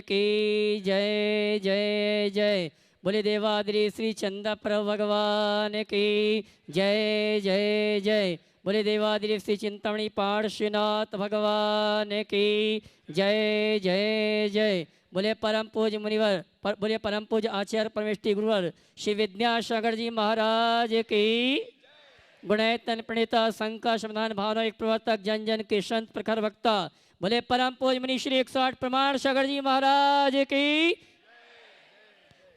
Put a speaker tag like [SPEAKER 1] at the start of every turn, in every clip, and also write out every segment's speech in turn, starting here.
[SPEAKER 1] की जय जय जय। बोले देवाद्री श्री चंदा प्रभु भगवान की जय जय जय। बोले देवाद्री श्री चिंतामणि पार्श्वनाथ भगवान की जय जय जय। बोले परम पूज मुनिवर बोले परम पूज आचार्य परमेष्टि गुरुवर श्री विद्यासागर जी महाराज की। गुणैतन प्रणीता शंका समाधान भावना एक प्रवर्तक जन जन के संत प्रखर वक्ता बोले परम पूज मुनि श्री 108 प्रमाण सागर जी महाराज की।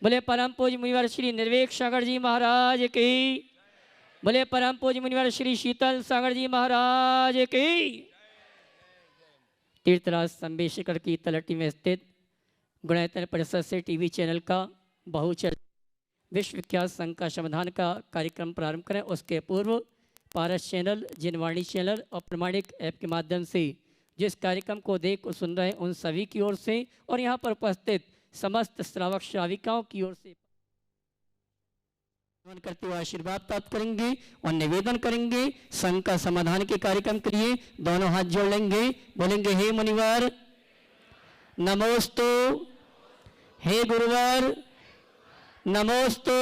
[SPEAKER 1] बोले परम पूज मुनिवर श्री निर्वेक सागर जी महाराज की। बोले परम पूज मुनिवर श्री शीतल सागर जी महाराज की। तीर्थराज संबेशकर की तलहटी में स्थित गुणैतन परिषद से टीवी चैनल का बहुचर्चित विश्व विख्यात संघ का समाधान का कार्यक्रम प्रारंभ करें। उसके पूर्व पारस चैनल, जिनवाणी चैनल और प्रमाणिक ऐप के माध्यम से जिस कार्यक्रम को देख और सुन रहे हैं उन सभी की ओर से और यहाँ पर उपस्थित समस्त श्रावक श्राविकाओं की ओर से करते हुए आशीर्वाद प्राप्त करेंगे और निवेदन करेंगे। संघ का समाधान के कार्यक्रम के लिए दोनों हाथ जोड़ लेंगे, बोलेंगे हे मुनिवर नमोस्तु, हे गुरुवर नमोस्तु,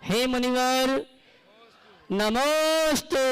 [SPEAKER 1] हे मुनिवर नमोस्तु।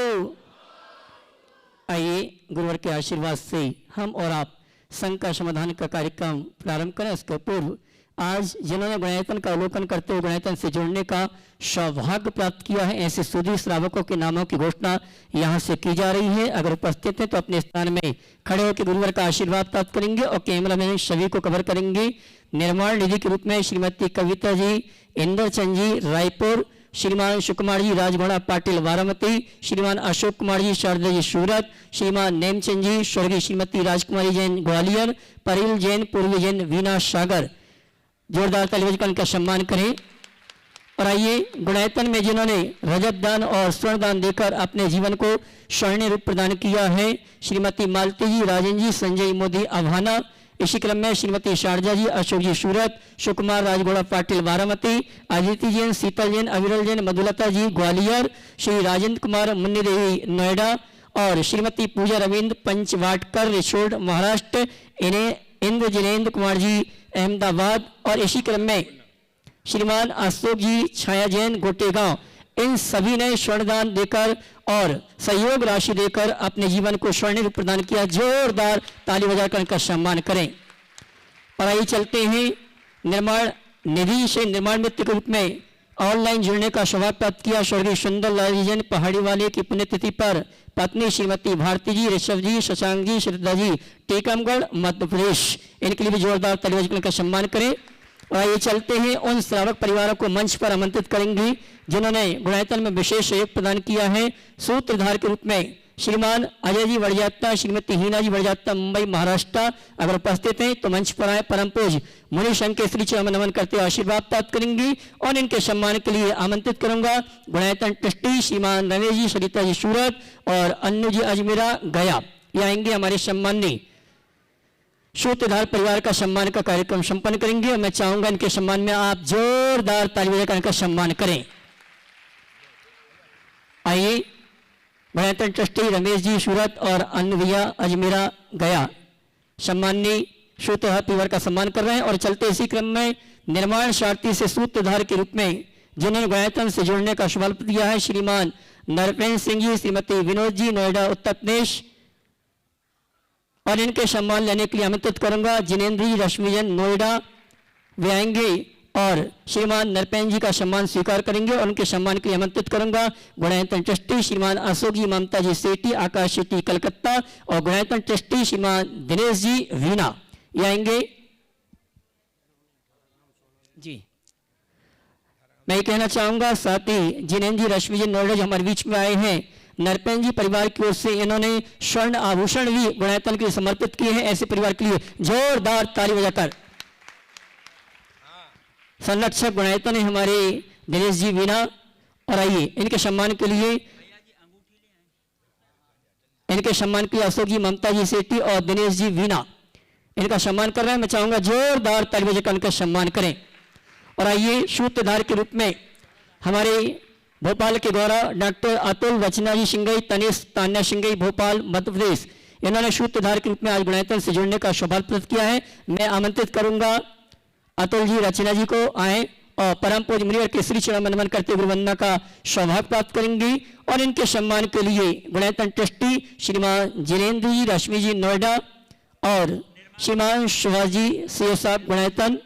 [SPEAKER 1] आइए गुरुवर के आशीर्वाद से हम और आप संघ का समाधान का कार्यक्रम प्रारंभ करें। उसके पूर्व आज जिन्होंने गुणैतन का अवलोकन करते हुए गुणैतन से जुड़ने का सौभाग्य प्राप्त किया है ऐसे सुधी श्रावकों के नामों की घोषणा यहाँ से की जा रही है। अगर उपस्थित हैं तो अपने स्थान में खड़े होकर गुरुवर का आशीर्वाद प्राप्त करेंगे और कैमरा में सभी को कवर करेंगे। निर्माण निधि के रूप में श्रीमती कविता जी इंद्रचंद जी रायपुर, श्रीमान सुकुमार जी राजघोड़ा पाटिल बारामती, श्रीमान अशोक कुमार जी शारदा जी सूरत, श्रीमान नेमचंद जी स्वर्गीय श्रीमती राजकुमारी जैन ग्वालियर, परिल जैन पूर्वी जैन वीना सागर। जोरदार ताली बजाकर उनका सम्मान करें। और आइए गुणैतन में जिन्होंने रजत दान और स्वर्ण दान देकर अपने जीवन को स्वर्णीय रूप प्रदान किया है श्रीमती मालती जी राजन जी संजय मोदी अभाना। इसी क्रम में श्रीमती शारजा जी अशोक जी सूरत, सुकुमार राजघोड़ा पाटिल बारामती, आदित्य जैन शीतल जैन अविरल जैन मधुलता जी ग्वालियर, श्री राजेंद्र कुमार मुन्नी देवी नोएडा और श्रीमती पूजा रविंद्र पंचवाटकर रिसोड महाराष्ट्र, इन्हें इंद्र जिनेन्द्र कुमार जी अहमदाबाद। और इसी क्रम में श्रीमान अशोक जी छाया जैन गोटेगांव, इन सभी ने स्वर्णदान देकर और सहयोग राशि देकर अपने जीवन को स्वर्णीय रूप प्रदान किया। जोरदार ताली बजाकर उनका सम्मान करें। और आइए चलते हैं निर्माण निधि से निर्माण मित्र के रूप में ऑनलाइन जुड़ने का सौभाग्य प्राप्त किया स्वर्गीय सुंदर लाल जैन पहाड़ी वाले की पुण्यतिथि पर पत्नी श्रीमती भारती जी, ऋषभ जी, शशांक जी, श्रद्धा जी टीकमगढ़ मध्य प्रदेश। इनके लिए भी जोरदार ताली बजाकर उनका सम्मान करें। और ये चलते हैं उन श्रावक परिवारों को मंच पर आमंत्रित करेंगे जिन्होंने गुणैतन में विशेष सहयोग प्रदान किया है। सूत्रधार के रूप में श्रीमान अजय जी बड़जात्ता, श्रीमती हीना जी बड़जात्ता मुंबई महाराष्ट्र अगर उपस्थित हैं तो मंच पर आए। परम पूज मुनि संघ के श्री चरण नमन करते हुए आशीर्वाद प्राप्त करेंगे और इनके सम्मान के लिए आमंत्रित करूंगा गुणैतन ट्रस्टी श्रीमान रमेश जी सरिता जी सूरत और अन्नू जी अजमेरा गया। ये आएंगे हमारे सम्मानी सूत्रधार परिवार का सम्मान का कार्यक्रम संपन्न करेंगे और मैं चाहूंगा इनके सम्मान में आप जोरदार ताली बजाकर इनका सम्मान करें। आइए गुणैतन ट्रस्टी रमेश जी सूरत और अन्नू भैया अजमेरा गया सम्मानी सूत्रधार परिवार का सम्मान कर रहे हैं। और चलते इसी क्रम में निर्माण सारथी से सूत्रधार के रूप में जिन्होंने गुणैतन से जुड़ने का शुभारंभ दिया है श्रीमान नरपेंद्र सिंह जी, श्रीमती विनोद जी नोएडा उत्तर प्रदेश। और इनके सम्मान लेने के लिए आमंत्रित करूंगा जिनेन्द्र जी रश्मिजन नोएडा, वे आएंगे और श्रीमान नरपेंद्र जी का सम्मान स्वीकार करेंगे और उनके सम्मान के लिए आमंत्रित करूंगा गुणैतन ट्रस्टी श्रीमान अशोक जी ममता जी सेठी आकाश सेठी कलकत्ता और गुणैतन ट्रस्टी श्रीमान दिनेश जी वीना। ये आएंगे जी। मैं ये कहना चाहूंगा साथ ही जिनेन्द्र जी रश्मिजन नोएडा जो हमारे बीच में आए हैं नरपेंद्र जी परिवार की ओर से इन्होंने स्वर्ण आभूषण भी गुणैतन के लिए समर्पित किए हैं। ऐसे परिवार के लिए जोरदार ताली बजाकर संरक्षक गुणैतन है हमारे दिनेश जी वीना। और आइए इनके सम्मान के लिए अशोक जी ममता जी सेठी और दिनेश जी वीना इनका सम्मान कर रहे हैं। मैं चाहूंगा जोरदार ताली बजाकर इनका सम्मान करें। और आइए सूत्रधार के रूप में हमारे भोपाल के गौरव डॉक्टर अतुल रचना जी सिंगई, तनिष तान्या सिंगई भोपाल मध्य प्रदेश, इन्होंने सूत्रधार के रूप में आज गुणायतन से जुड़ने का सौभाग्य प्राप्त किया है। मैं आमंत्रित करूंगा अतुल जी रचना जी को आए और परम पूज्य मुनिवर के श्री चरण नमन करते हुए गुरुवंदना का सौभाग्य प्राप्त करेंगी। और इनके सम्मान के लिए गुणायतन ट्रस्टी श्रीमान जिनेन्द्र जी रश्मि जी नोएडा और श्रीमान सुभाष जी सीओ साहब गुणायतन,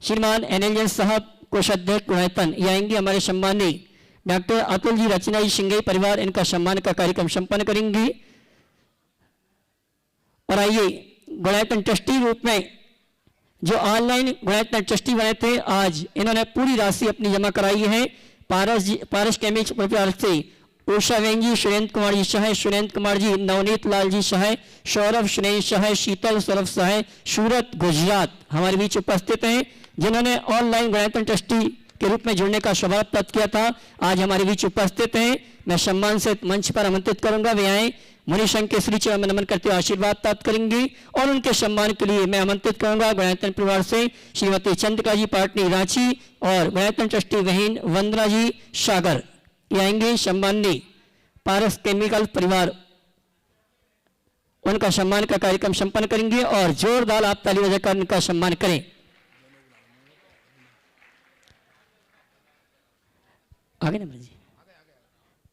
[SPEAKER 1] श्रीमान एनएलएन साहब कोषाध्यक्ष गुणायतन ये आएंगे। हमारे सम्मानी डॉक्टर अतुल जी रचना जी सिंघई परिवार इनका सम्मान का कार्यक्रम संपन्न करेंगी। और आइए गुणायतन ट्रस्टी रूप में जो ऑनलाइन गुणायतन ट्रस्टी बने थे, आज इन्होंने पूरी राशि अपनी जमा कराई है। पारस केमिस्ट परिवार से उषा वेन जी, सुरेंद्र कुमार जी सहाय, सुरेंद्र कुमार जी, नवनीत लाल जी सहाय, सौरभ सुनेश सहाय, शीतल सौरभ सहाय, सूरत गुजरात हमारे बीच उपस्थित हैं, जिन्होंने ऑनलाइन गुणायतन ट्रस्टी के रूप में जुड़ने का सौभाग्य प्राप्त किया था, आज हमारे बीच उपस्थित हैं। मैं सम्मान से मंच पर आमंत्रित करूंगा, वे आए मुनि संघ के श्री चरण नमन करते हुए आशीर्वाद प्राप्त करेंगे। और उनके सम्मान के लिए मैं आमंत्रित करूंगा गुणायतन परिवार से श्रीमती चंद्रिका जी पाटनी रांची और गुणायतन ट्रस्टी बहन वंदना जी सागर ये आएंगे। सम्माननीय पारस केमिकल परिवार उनका सम्मान का कार्यक्रम संपन्न करेंगे और जोरदार आप ताली बजाकर उनका सम्मान करें। आगे नंबर जी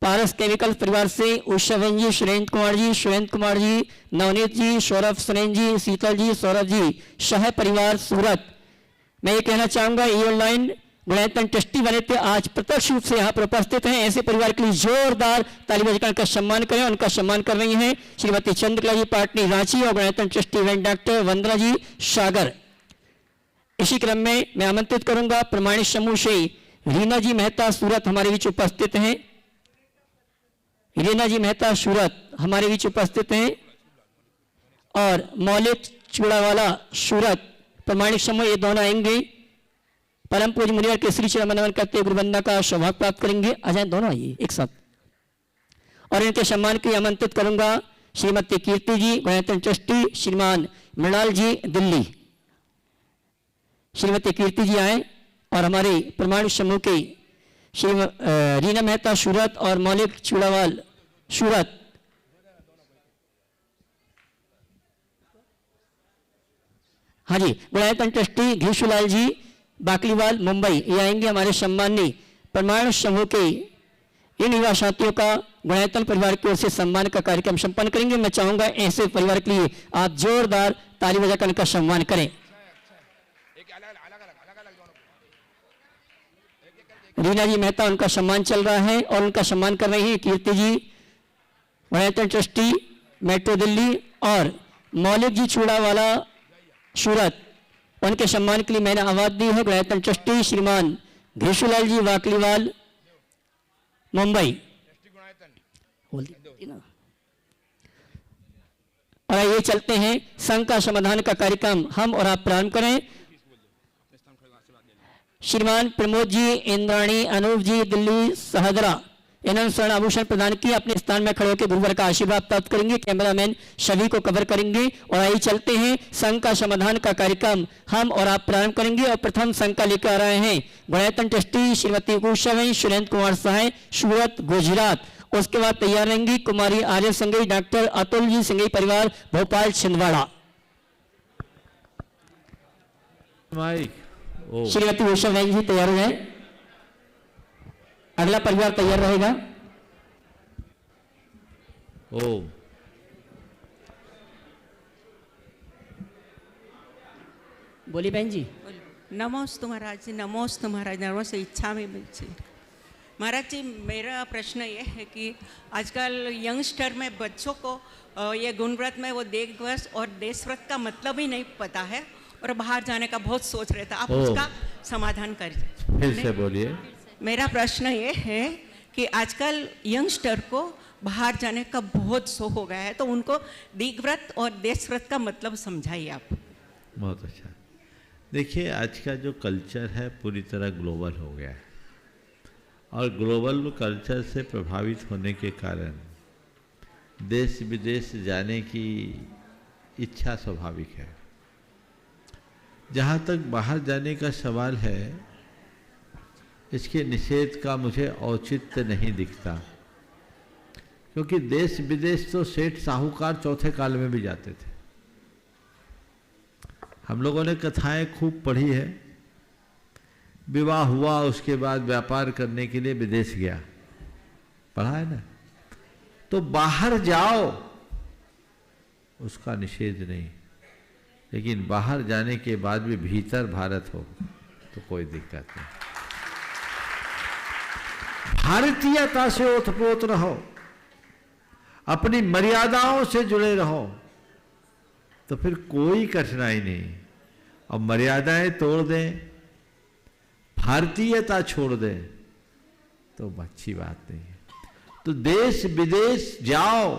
[SPEAKER 1] पारस केमिकल परिवार से उषावन जी, सुरेंद्र कुमार जी, नवनीत जी, सौरभ सुनेन जी, शीतल जी, सौरभ जी सह परिवार सूरत। मैं ये कहना चाहूंगा ये ऑनलाइन गुणायतन ट्रस्टी बने थे, आज प्रत्यक्ष रूप से यहाँ पर उपस्थित हैं। ऐसे परिवार के लिए जोरदार ताली बजाकर उनका सम्मान करें। उनका सम्मान कर रही हैं श्रीमती चंद्रिका जी पाटनी रांची और गुणायतन ट्रस्टी इवेंट डॉक्टर वंदना जी सागर। इसी क्रम में मैं आमंत्रित करूंगा प्रमाणित समूह से रीना जी मेहता सूरत हमारे बीच उपस्थित हैं। रीना जी मेहता सूरत हमारे बीच उपस्थित हैं और मौलिक चूड़ावाला सूरत प्रमाणिक समूह ये दोनों आएंगे। परम पूज्य मुनिवर के श्री चरण नमन करते गुरुवंदना का सौभाग्य प्राप्त करेंगे। आ जाए दोनों आइए एक साथ। और इनके सम्मान के लिए आमंत्रित करूंगा श्रीमती कीर्ति जी गुणायतन ट्रस्टी, श्रीमान मृणाल जी दिल्ली। श्रीमती कीर्ति जी आए और हमारे प्रमाणिक समूह के श्री रीना मेहता सूरत और मौलिक चूड़ावाल सूरत। हाँ जी गुणायतन ट्रस्टी घीशुलाल जी बाकलीवाल मुंबई ये आएंगे। हमारे सम्माननीय प्रमाण समूह के इन युवा साथियों का गुणायतन परिवार की ओर से सम्मान का कार्यक्रम संपन्न करेंगे। मैं चाहूंगा ऐसे परिवार के लिए आप जोरदार ताली बजाकर उनका सम्मान करें। रीना जी मेहता उनका सम्मान चल रहा है और उनका सम्मान कर रही है कीर्ति जी गुणायतन ट्रस्टी मेट्रो दिल्ली और मौलिक जी चूड़ावाला सूरत। उनके सम्मान के लिए मैंने आवाज दी है गुणायतन ट्रस्टी श्रीमान घीशुलाल जी वाकलीवाल मुंबई। और ये चलते हैं संघ का समाधान का कार्यक्रम हम और आप प्रारंभ करें। श्रीमान प्रमोद जी, इंद्राणी, अनूप जी दिल्ली सहदरा इन्होंने स्वर्ण आभूषण प्रदान किए। अपने स्थान में खड़े होकर गुरुवर का आशीर्वाद प्राप्त करेंगे। कैमरामैन सभी को कवर करेंगे। और आइए चलते हैं संघ का समाधान का कार्यक्रम हम और आप प्रारंभ करेंगे। और प्रथम संघ का लेकर आ रहे हैं गुणायतन ट्रस्टी श्रीमती उषावन सुरेंद्र कुमार सहाय सूरत गुजरात। उसके बाद तैयार रहेंगी कुमारी आर्य सिंघई डॉक्टर अतुल जी सिंघई परिवार भोपाल छिंदवाड़ा। श्रीमती उषावन जी तैयार हो जाए। अगला परिवार तैयार रहेगा। बोली बहन जी।
[SPEAKER 2] नमोस्तु महाराज जी, नमोस्तु महाराज, नमोस्तु इच्छा में महाराज जी। मेरा प्रश्न ये है कि आजकल यंगस्टर में बच्चों को ये गुणव्रत में वो देशव्रत और देशव्रत का मतलब ही नहीं पता है और बाहर जाने का बहुत सोच रहे थे। आप उसका समाधान करिए।
[SPEAKER 3] फिर से बोलिए।
[SPEAKER 2] मेरा प्रश्न ये है कि आजकल यंगस्टर को बाहर जाने का बहुत शौक हो गया है, तो उनको दिग्व्रत और देशव्रत का मतलब समझाइए आप।
[SPEAKER 3] बहुत अच्छा। देखिए आज का जो कल्चर है पूरी तरह ग्लोबल हो गया है और ग्लोबल कल्चर से प्रभावित होने के कारण देश विदेश जाने की इच्छा स्वाभाविक है। जहाँ तक बाहर जाने का सवाल है इसके निषेध का मुझे औचित्य नहीं दिखता, क्योंकि देश विदेश तो सेठ साहूकार चौथे काल में भी जाते थे। हम लोगों ने कथाएं खूब पढ़ी है। विवाह हुआ, उसके बाद व्यापार करने के लिए विदेश गया, पढ़ा है ना। तो बाहर जाओ, उसका निषेध नहीं, लेकिन बाहर जाने के बाद भी भीतर भारत हो तो कोई दिक्कत नहीं। भारतीयता से ओतप्रोत रहो, अपनी मर्यादाओं से जुड़े रहो, तो फिर कोई कठिनाई नहीं। और मर्यादाएं तोड़ दें, भारतीयता छोड़ दें, तो अच्छी बात नहीं है। तो देश विदेश जाओ,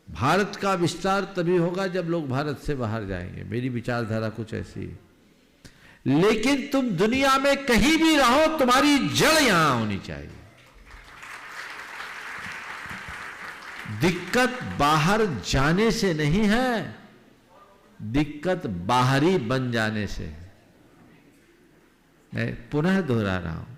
[SPEAKER 3] भारत का विस्तार तभी होगा जब लोग भारत से बाहर जाएंगे। मेरी विचारधारा कुछ ऐसी है। लेकिन तुम दुनिया में कहीं भी रहो, तुम्हारी जड़ यहां होनी चाहिए। दिक्कत बाहर जाने से नहीं है, दिक्कत बाहरी बन जाने से है। मैं पुनः दोहरा रहा हूं,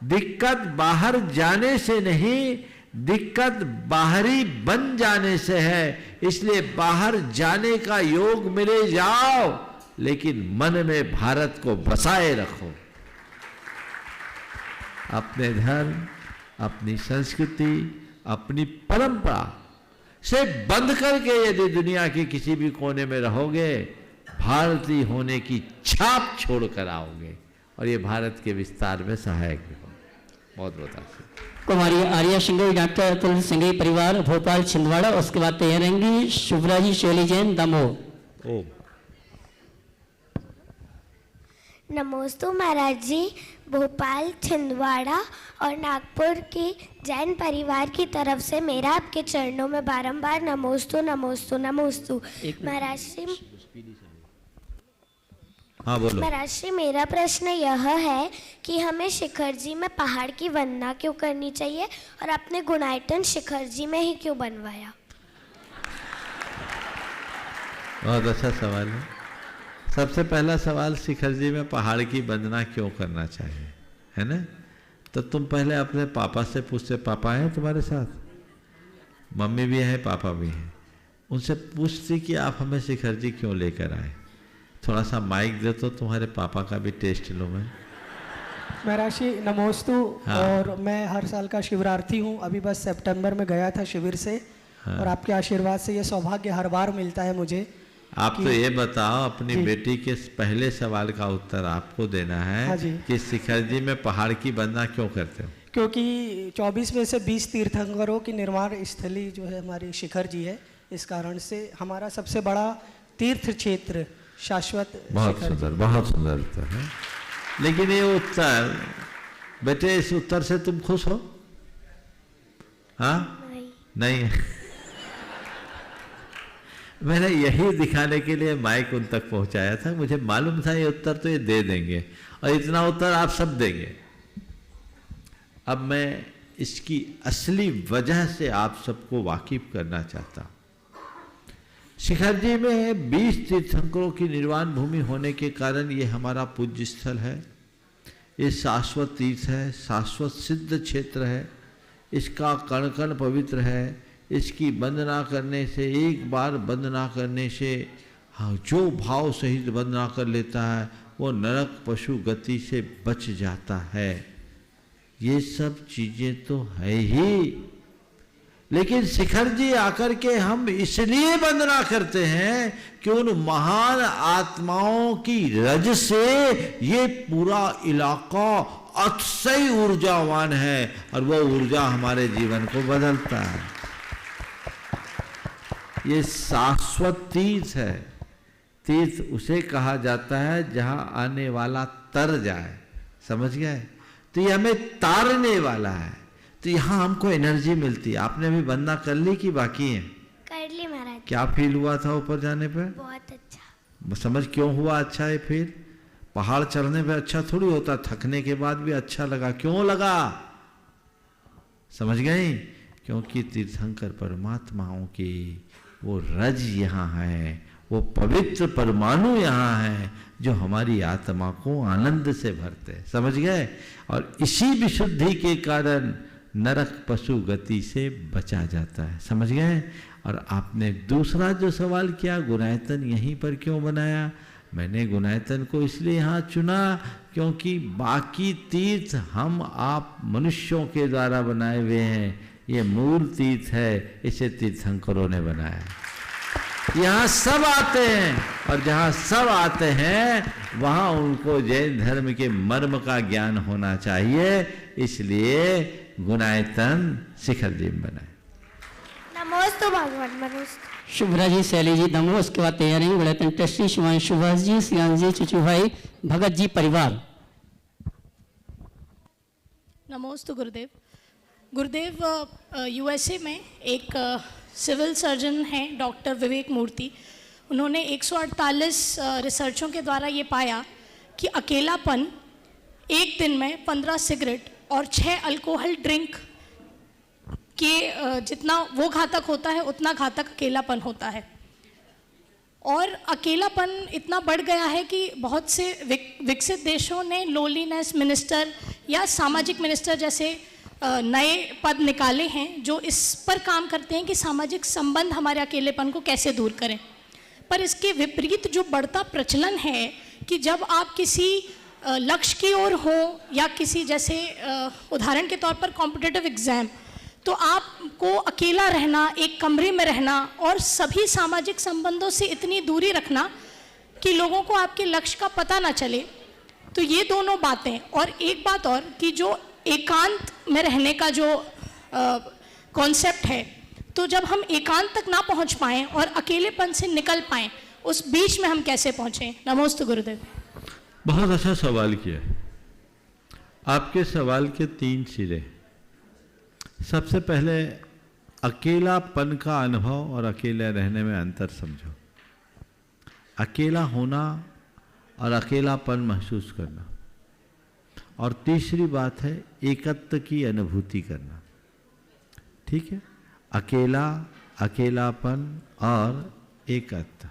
[SPEAKER 3] दिक्कत बाहर जाने से नहीं, दिक्कत बाहरी बन जाने से है। इसलिए बाहर जाने का योग मिले जाओ, लेकिन मन में भारत को बसाए रखो। अपने धर्म, अपनी संस्कृति, अपनी परंपरा से बंद करके यदि दुनिया के किसी भी कोने में रहोगे, भारतीय होने की छाप छोड़ कर आओगे, और ये भारत के विस्तार में सहायक भी हो। बहुत बहुत आशीर्वाद।
[SPEAKER 1] कुमारी आर्या सिंघई, डॉक्टर अतुल सिंघई परिवार, भोपाल छिंदवाड़ा। उसके बाद तैयार रहेंगी शुभ्रा जी शैली जैन, दमोह।
[SPEAKER 3] ओम।
[SPEAKER 4] नमोस्तु महाराज जी। भोपाल, छिंदवाड़ा और नागपुर की जैन परिवार की तरफ से मेरा आपके चरणों में बारंबार नमोस्तु नमोस्तु नमोस्तु। महाराज जी,
[SPEAKER 3] हाँ बोलो।
[SPEAKER 4] महाराज जी, मेरा प्रश्न यह है कि हमें शिखर जी में पहाड़ की वंदना क्यों करनी चाहिए और आपने गुणायतन शिखर जी में ही क्यों बनवाया?
[SPEAKER 3] बहुत अच्छा सवाल है। सबसे पहला सवाल, शिखर जी में पहाड़ की वंदना क्यों करना चाहिए, है ना। तो तुम पहले अपने पापा से पूछते, पापा हैं तुम्हारे साथ? मम्मी भी है, पापा भी हैं। उनसे पूछती कि आप हमें शिखर जी क्यों लेकर आए। थोड़ा सा माइक दे तो तुम्हारे पापा का भी टेस्ट लो। मैं
[SPEAKER 5] महाराज जी नमोस्तु।
[SPEAKER 3] हाँ।
[SPEAKER 5] और मैं हर साल का शिवरार्थी हूँ। अभी बस सितंबर में गया था शिविर से।
[SPEAKER 3] हाँ।
[SPEAKER 5] और आपके आशीर्वाद से ये सौभाग्य हर बार मिलता है मुझे।
[SPEAKER 3] आप तो ये बताओ, अपनी बेटी के पहले सवाल का उत्तर आपको देना है।
[SPEAKER 5] हाँ जी।
[SPEAKER 3] कि शिखर जी में पहाड़ की वंदना क्यों करते हो?
[SPEAKER 5] क्योंकि 24 में से 20 तीर्थंकरों की निर्माण स्थली जो है हमारी शिखर जी है। इस कारण से हमारा सबसे बड़ा तीर्थ क्षेत्र शाश्वत
[SPEAKER 3] बहुत सुंदर, बहुत सुंदर उत्तर है। लेकिन ये उत्तर, बेटे इस उत्तर से तुम खुश हो? हाँ? नहीं। मैंने यही दिखाने के लिए माइक उन तक पहुंचाया था। मुझे मालूम था ये उत्तर तो ये दे देंगे, और इतना उत्तर आप सब देंगे। अब मैं इसकी असली वजह से आप सबको वाकिफ करना चाहता हूं। शिखर जी में 20 तीर्थंकरों की निर्वाण भूमि होने के कारण ये हमारा पूज्य स्थल है। ये शाश्वत तीर्थ है, शाश्वत सिद्ध क्षेत्र है। इसका कण कण पवित्र है। इसकी वंदना करने से, एक बार वंदना करने से, हाँ, जो भाव सहित वंदना कर लेता है वो नरक पशु गति से बच जाता है। ये सब चीजें तो है ही, लेकिन शिखर जी आकर के हम इसलिए वंदना करते हैं कि उन महान आत्माओं की रज से ये पूरा इलाका अतिशय ऊर्जावान है, और वो ऊर्जा हमारे जीवन को बदलता है। ये शाश्वत तीर्थ है। तीर्थ उसे कहा जाता है जहां आने वाला तर जाए, समझ गए। तो ये हमें तारने वाला है, तो यहाँ हमको एनर्जी मिलती है। आपने अभी वंदना कर ली कि बाकी है?
[SPEAKER 4] कर ली महाराज।
[SPEAKER 3] क्या फील हुआ था ऊपर जाने पे?
[SPEAKER 4] बहुत अच्छा।
[SPEAKER 3] समझ क्यों हुआ अच्छा है फील? पहाड़ चढ़ने पे अच्छा थोड़ी होता, थकने के बाद भी अच्छा लगा। क्यों लगा? समझ गए? क्योंकि तीर्थंकर परमात्माओं की वो रज यहाँ है, वो पवित्र परमाणु यहाँ है जो हमारी आत्मा को आनंद से भरते हैं, समझ गए। और इसी विशुद्धि के कारण नरक पशु गति से बचा जाता है, समझ गए। और आपने दूसरा जो सवाल किया, गुणायतन यहीं पर क्यों बनाया? मैंने गुणायतन को इसलिए यहाँ चुना क्योंकि बाकी तीर्थ हम आप मनुष्यों के द्वारा बनाए हुए हैं, ये मूल तीर्थ है, इसे तीर्थंकरों ने बनाया। यहाँ सब आते हैं और जहाँ सब आते हैं वहाँ उनको जैन धर्म के मर्म का ज्ञान होना चाहिए, इसलिए गुणायतन शिखर जी में बनाए।
[SPEAKER 4] नमोस्तु भगवान मनुष्य।
[SPEAKER 1] शुभ्रा जी, शैली जी, नमो। उसके बाद तैयारी गुणायतन ट्रस्टी शिवान सुभाष जी, सियान जी, चुचू भाई, भगत जी परिवार।
[SPEAKER 6] नमोस्तु गुरुदेव। गुरुदेव, यूएसए में एक सिविल सर्जन हैं डॉक्टर विवेक मूर्ति, उन्होंने 148 रिसर्चों के द्वारा ये पाया कि अकेलापन एक दिन में 15 सिगरेट और 6 अल्कोहल ड्रिंक के जितना वो घातक होता है उतना घातक अकेलापन होता है। और अकेलापन इतना बढ़ गया है कि बहुत से विकसित देशों ने लोनलीनेस मिनिस्टर या सामाजिक मिनिस्टर जैसे नए पद निकाले हैं जो इस पर काम करते हैं कि सामाजिक संबंध हमारे अकेलेपन को कैसे दूर करें। पर इसके विपरीत जो बढ़ता प्रचलन है कि जब आप किसी लक्ष्य की ओर हो या किसी जैसे उदाहरण के तौर पर कॉम्पिटिटिव एग्ज़ाम, तो आपको अकेला रहना, एक कमरे में रहना और सभी सामाजिक संबंधों से इतनी दूरी रखना कि लोगों को आपके लक्ष्य का पता ना चले। तो ये दोनों बातें, और एक बात और कि जो एकांत में रहने का जो कॉन्सेप्ट है, तो जब हम एकांत तक ना पहुंच पाएं और अकेलेपन से निकल पाएं, उस बीच में हम कैसे पहुंचें? नमोस्तु गुरुदेव।
[SPEAKER 3] बहुत अच्छा सवाल किया। आपके सवाल के 3 सिरे। सबसे पहले अकेलापन का अनुभव और अकेले रहने में अंतर समझो। अकेला होना और अकेलापन महसूस करना, और तीसरी बात है एकत्व की अनुभूति करना। ठीक है, अकेला, अकेलापन और एकत्व।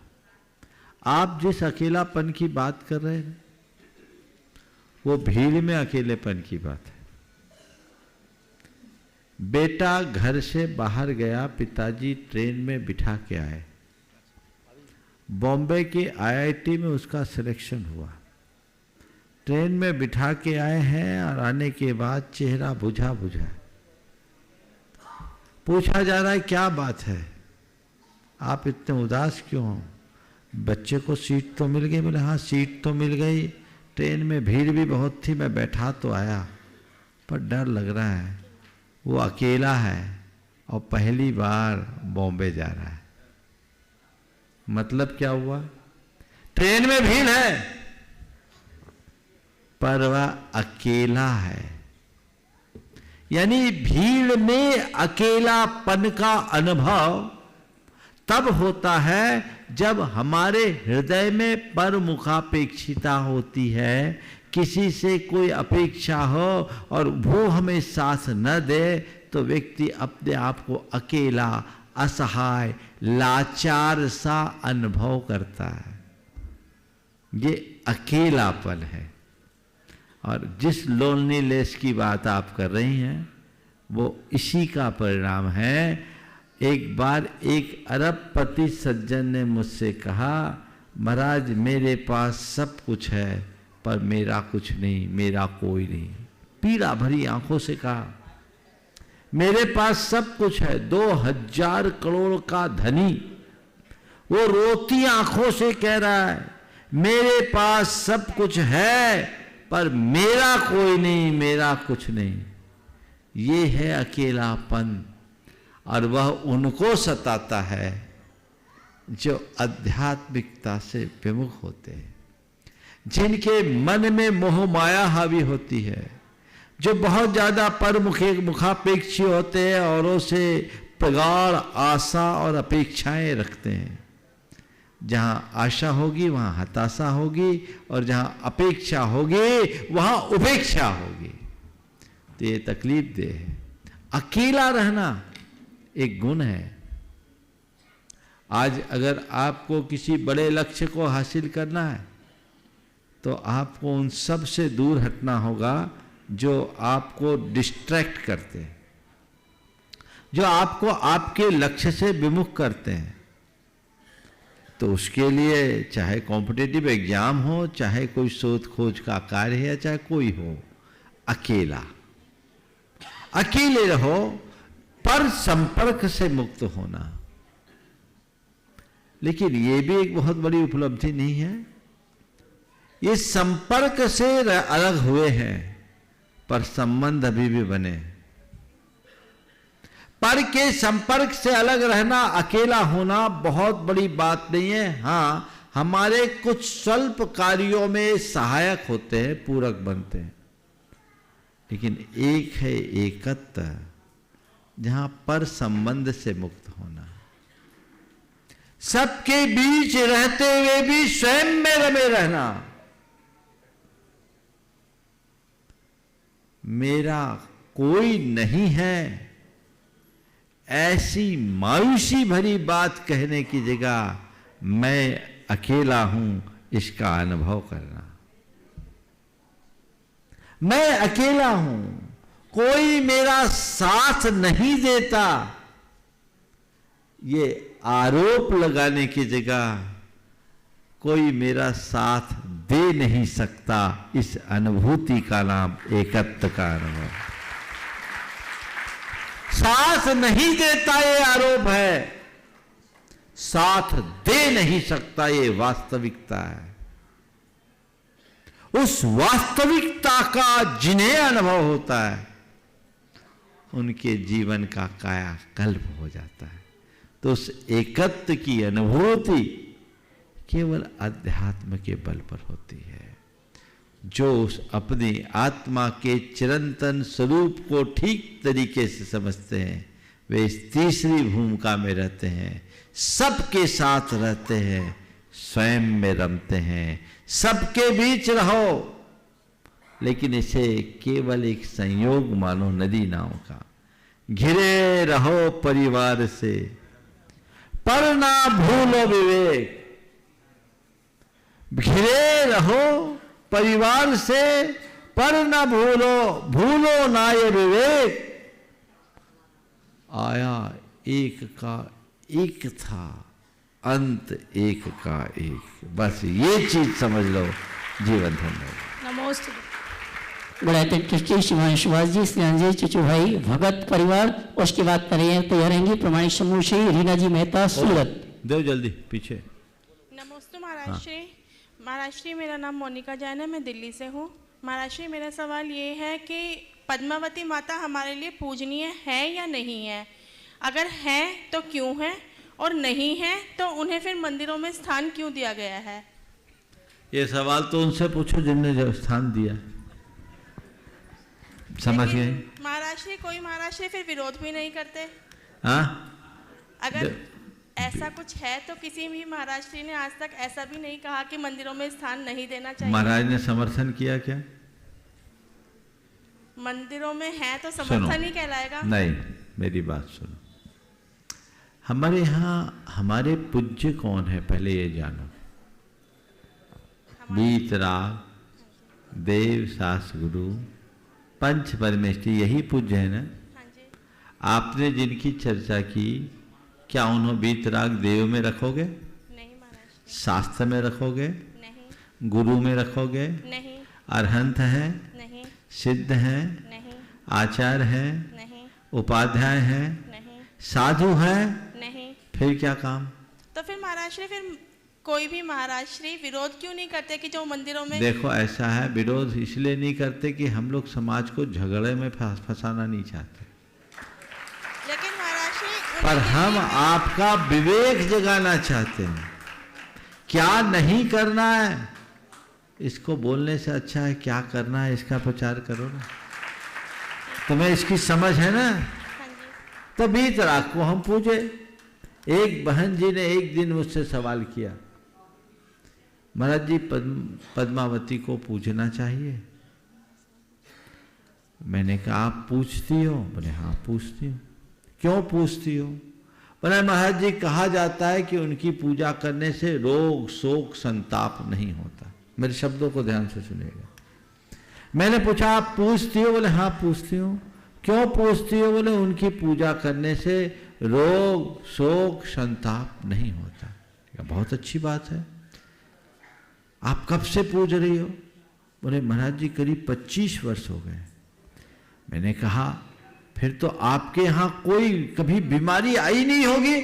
[SPEAKER 3] आप जिस अकेलापन की बात कर रहे हैं वो भीड़ में अकेलेपन की बात है। बेटा घर से बाहर गया, पिताजी ट्रेन में बिठा के आए, बॉम्बे के आईआईटी में उसका सिलेक्शन हुआ, ट्रेन में बिठा के आए हैं और आने के बाद चेहरा बुझा बुझा। पूछा जा रहा है क्या बात है, आप इतने उदास क्यों हो? बच्चे को सीट तो मिल गई। बोले हाँ सीट तो मिल गई, ट्रेन में भीड़ भी बहुत थी, मैं बैठा तो आया पर डर लग रहा है। वो अकेला है और पहली बार बॉम्बे जा रहा है। मतलब क्या हुआ? ट्रेन में भीड़ है पर वह अकेला है। यानी भीड़ में अकेलापन का अनुभव तब होता है जब हमारे हृदय में परमुखापेक्षिता होती है, किसी से कोई अपेक्षा हो और वो हमें साथ न दे तो व्यक्ति अपने आप को अकेला, असहाय, लाचार सा अनुभव करता है। ये अकेलापन है। और जिस लोनलीनेस की बात आप कर रही हैं वो इसी का परिणाम है। एक बार एक अरबपति सज्जन ने मुझसे कहा, महाराज मेरे पास सब कुछ है पर मेरा कुछ नहीं, मेरा कोई नहीं। पीड़ा भरी आंखों से कहा, मेरे पास सब कुछ है, 2000 करोड़ का धनी। वो रोती आंखों से कह रहा है मेरे पास सब कुछ है पर मेरा कोई नहीं, मेरा कुछ नहीं। ये है अकेलापन। और वह उनको सताता है जो आध्यात्मिकता से विमुख होते हैं, जिनके मन में मोह माया हावी होती है, जो बहुत ज्यादा मुखापेक्षी होते हैं, औरों से प्रगाढ़ आशा और अपेक्षाएं रखते हैं। जहां आशा होगी वहां हताशा होगी और जहां अपेक्षा होगी वहां उपेक्षा होगी। तो ये तकलीफ दे है। अकेला रहना एक गुण है आज अगर आपको किसी बड़े लक्ष्य को हासिल करना है तो आपको उन सब से दूर हटना होगा जो आपको डिस्ट्रैक्ट करते हैं, जो आपको आपके लक्ष्य से विमुख करते हैं। तो उसके लिए चाहे कॉम्पिटिटिव एग्जाम हो, चाहे कोई शोध खोज का कार्य है, चाहे कोई हो, अकेले रहो, पर संपर्क से मुक्त होना। लेकिन ये भी एक बहुत बड़ी उपलब्धि नहीं है। ये संपर्क से अलग हुए हैं पर संबंध अभी भी बने। पर के संपर्क से अलग रहना, अकेला होना बहुत बड़ी बात नहीं है। हाँ, हमारे कुछ स्वल्प कार्यों में सहायक होते हैं, पूरक बनते हैं। लेकिन एक है एकत्व, जहां पर संबंध से मुक्त होना। सबके बीच रहते हुए भी स्वयं में रमे रहना। मेरा कोई नहीं है, ऐसी मायूसी भरी बात कहने की जगह मैं अकेला हूं, इसका अनुभव करना। मैं अकेला हूं, कोई मेरा साथ नहीं देता, ये आरोप लगाने की जगह कोई मेरा साथ दे नहीं सकता, इस अनुभूति का नाम एकत्व का अनुभव। साथ नहीं देता ये आरोप है, साथ दे नहीं सकता ये वास्तविकता है। उस वास्तविकता का जिन्हें अनुभव होता है, उनके जीवन का कायाकल्प हो जाता है। तो उस एकत्व की अनुभूति केवल अध्यात्म के बल पर होती है। जो उस अपनी आत्मा के चिरंतन स्वरूप को ठीक तरीके से समझते हैं, वे इस तीसरी भूमिका में रहते हैं, सबके साथ रहते हैं, स्वयं में रमते हैं। सबके बीच रहो, लेकिन इसे केवल एक संयोग मानो नदी नाव का। घिरे रहो परिवार से, पर ना भूलो विवेक। घिरे रहो परिवार से, पर न भूलो ना ये विवेक। आया एक का एक था, अंत एक का एक। बस ये चीज समझ लो, जीवन धन्य।
[SPEAKER 6] नमोस्तुते।
[SPEAKER 1] गुणायतन ट्रस्टी शिवान सुभाष जी, स्नेहांजलि चचू भाई, भगत परिवार, उसके बाद तैयार रहेंगे प्रमाणिक समूह श्री रीना जी मेहता, सूरत।
[SPEAKER 3] दो जल्दी पीछे।
[SPEAKER 7] नमस्ते महाराज श्री। महाराज श्री, मेरा नाम मोनिका जैन है, मैं दिल्ली से हूँ। महाराज श्री, मेरा सवाल ये है कि पद्मावती माता हमारे लिए पूजनीय है या नहीं है? अगर है तो क्यों है, और नहीं है तो उन्हें फिर मंदिरों में स्थान क्यों दिया गया है?
[SPEAKER 3] ये सवाल तो उनसे पूछो जिनने जो स्थान दिया। समझ गए
[SPEAKER 7] महाराज श्री? कोई महाराज श्री फिर विरोध भी नहीं करते?
[SPEAKER 3] हाँ,
[SPEAKER 7] अगर ऐसा कुछ है तो किसी भी महाराज श्री ने आज तक ऐसा भी नहीं कहा कि मंदिरों में स्थान नहीं देना चाहिए।
[SPEAKER 3] महाराज ने समर्थन किया क्या?
[SPEAKER 7] मंदिरों में है तो समर्थन ही कहलाएगा?
[SPEAKER 3] नहीं, मेरी बात सुनो। हमारे यहाँ हमारे पूज्य कौन है पहले ये जानो। वीतराग, देव, सास गुरु, पंच परमेष्ठी, यही पूज्य है ना।
[SPEAKER 7] हाँ जी।
[SPEAKER 3] आपने जिनकी चर्चा की, क्या उन्होंने वीतराग देव में रखोगे?
[SPEAKER 7] नहीं महाराज।
[SPEAKER 3] शास्त्र में रखोगे?
[SPEAKER 7] नहीं।
[SPEAKER 3] गुरु में रखोगे?
[SPEAKER 7] नहीं।
[SPEAKER 3] अरहंत है?
[SPEAKER 7] नहीं।
[SPEAKER 3] सिद्ध है?
[SPEAKER 7] नहीं।
[SPEAKER 3] आचार्य है?
[SPEAKER 7] नहीं।
[SPEAKER 3] उपाध्याय है?
[SPEAKER 7] नहीं।
[SPEAKER 3] साधु है?
[SPEAKER 7] नहीं।
[SPEAKER 3] फिर क्या काम?
[SPEAKER 7] तो फिर महाराज श्री, फिर कोई भी महाराज श्री विरोध क्यों नहीं करते कि जो मंदिरों में?
[SPEAKER 3] देखो ऐसा है, विरोध इसलिए नहीं करते कि हम लोग समाज को झगड़े में फंसाना नहीं चाहते,
[SPEAKER 7] लेकिन महाराज श्री
[SPEAKER 3] पर हम आपका विवेक जगाना चाहते हैं। क्या नहीं करना है इसको बोलने से अच्छा है क्या करना है इसका प्रचार करो ना। तुम्हें इसकी समझ है ना?
[SPEAKER 7] हाँ जी।
[SPEAKER 3] तो वीतराग को हम पूजे। एक बहन जी ने एक दिन मुझसे सवाल किया, महाराज जी पद्मावती को पूजना चाहिए? मैंने कहा आप पूछती हो? बोले हाँ पूछती हूँ। क्यों पूछती हो? बोले महाराज जी कहा जाता है कि उनकी पूजा करने से रोग शोक संताप नहीं होता। मेरे शब्दों को ध्यान से सुनिएगा। मैंने पूछा आप पूछती हो? बोले हाँ पूछती हूँ। क्यों पूछती हो? बोले उनकी पूजा करने से रोग शोक संताप नहीं होता। बहुत अच्छी बात है। आप कब से पूज रही हो? बोले महाराज जी करीब 25 वर्ष हो गए। मैंने कहा फिर तो आपके यहाँ कोई कभी बीमारी आई नहीं होगी?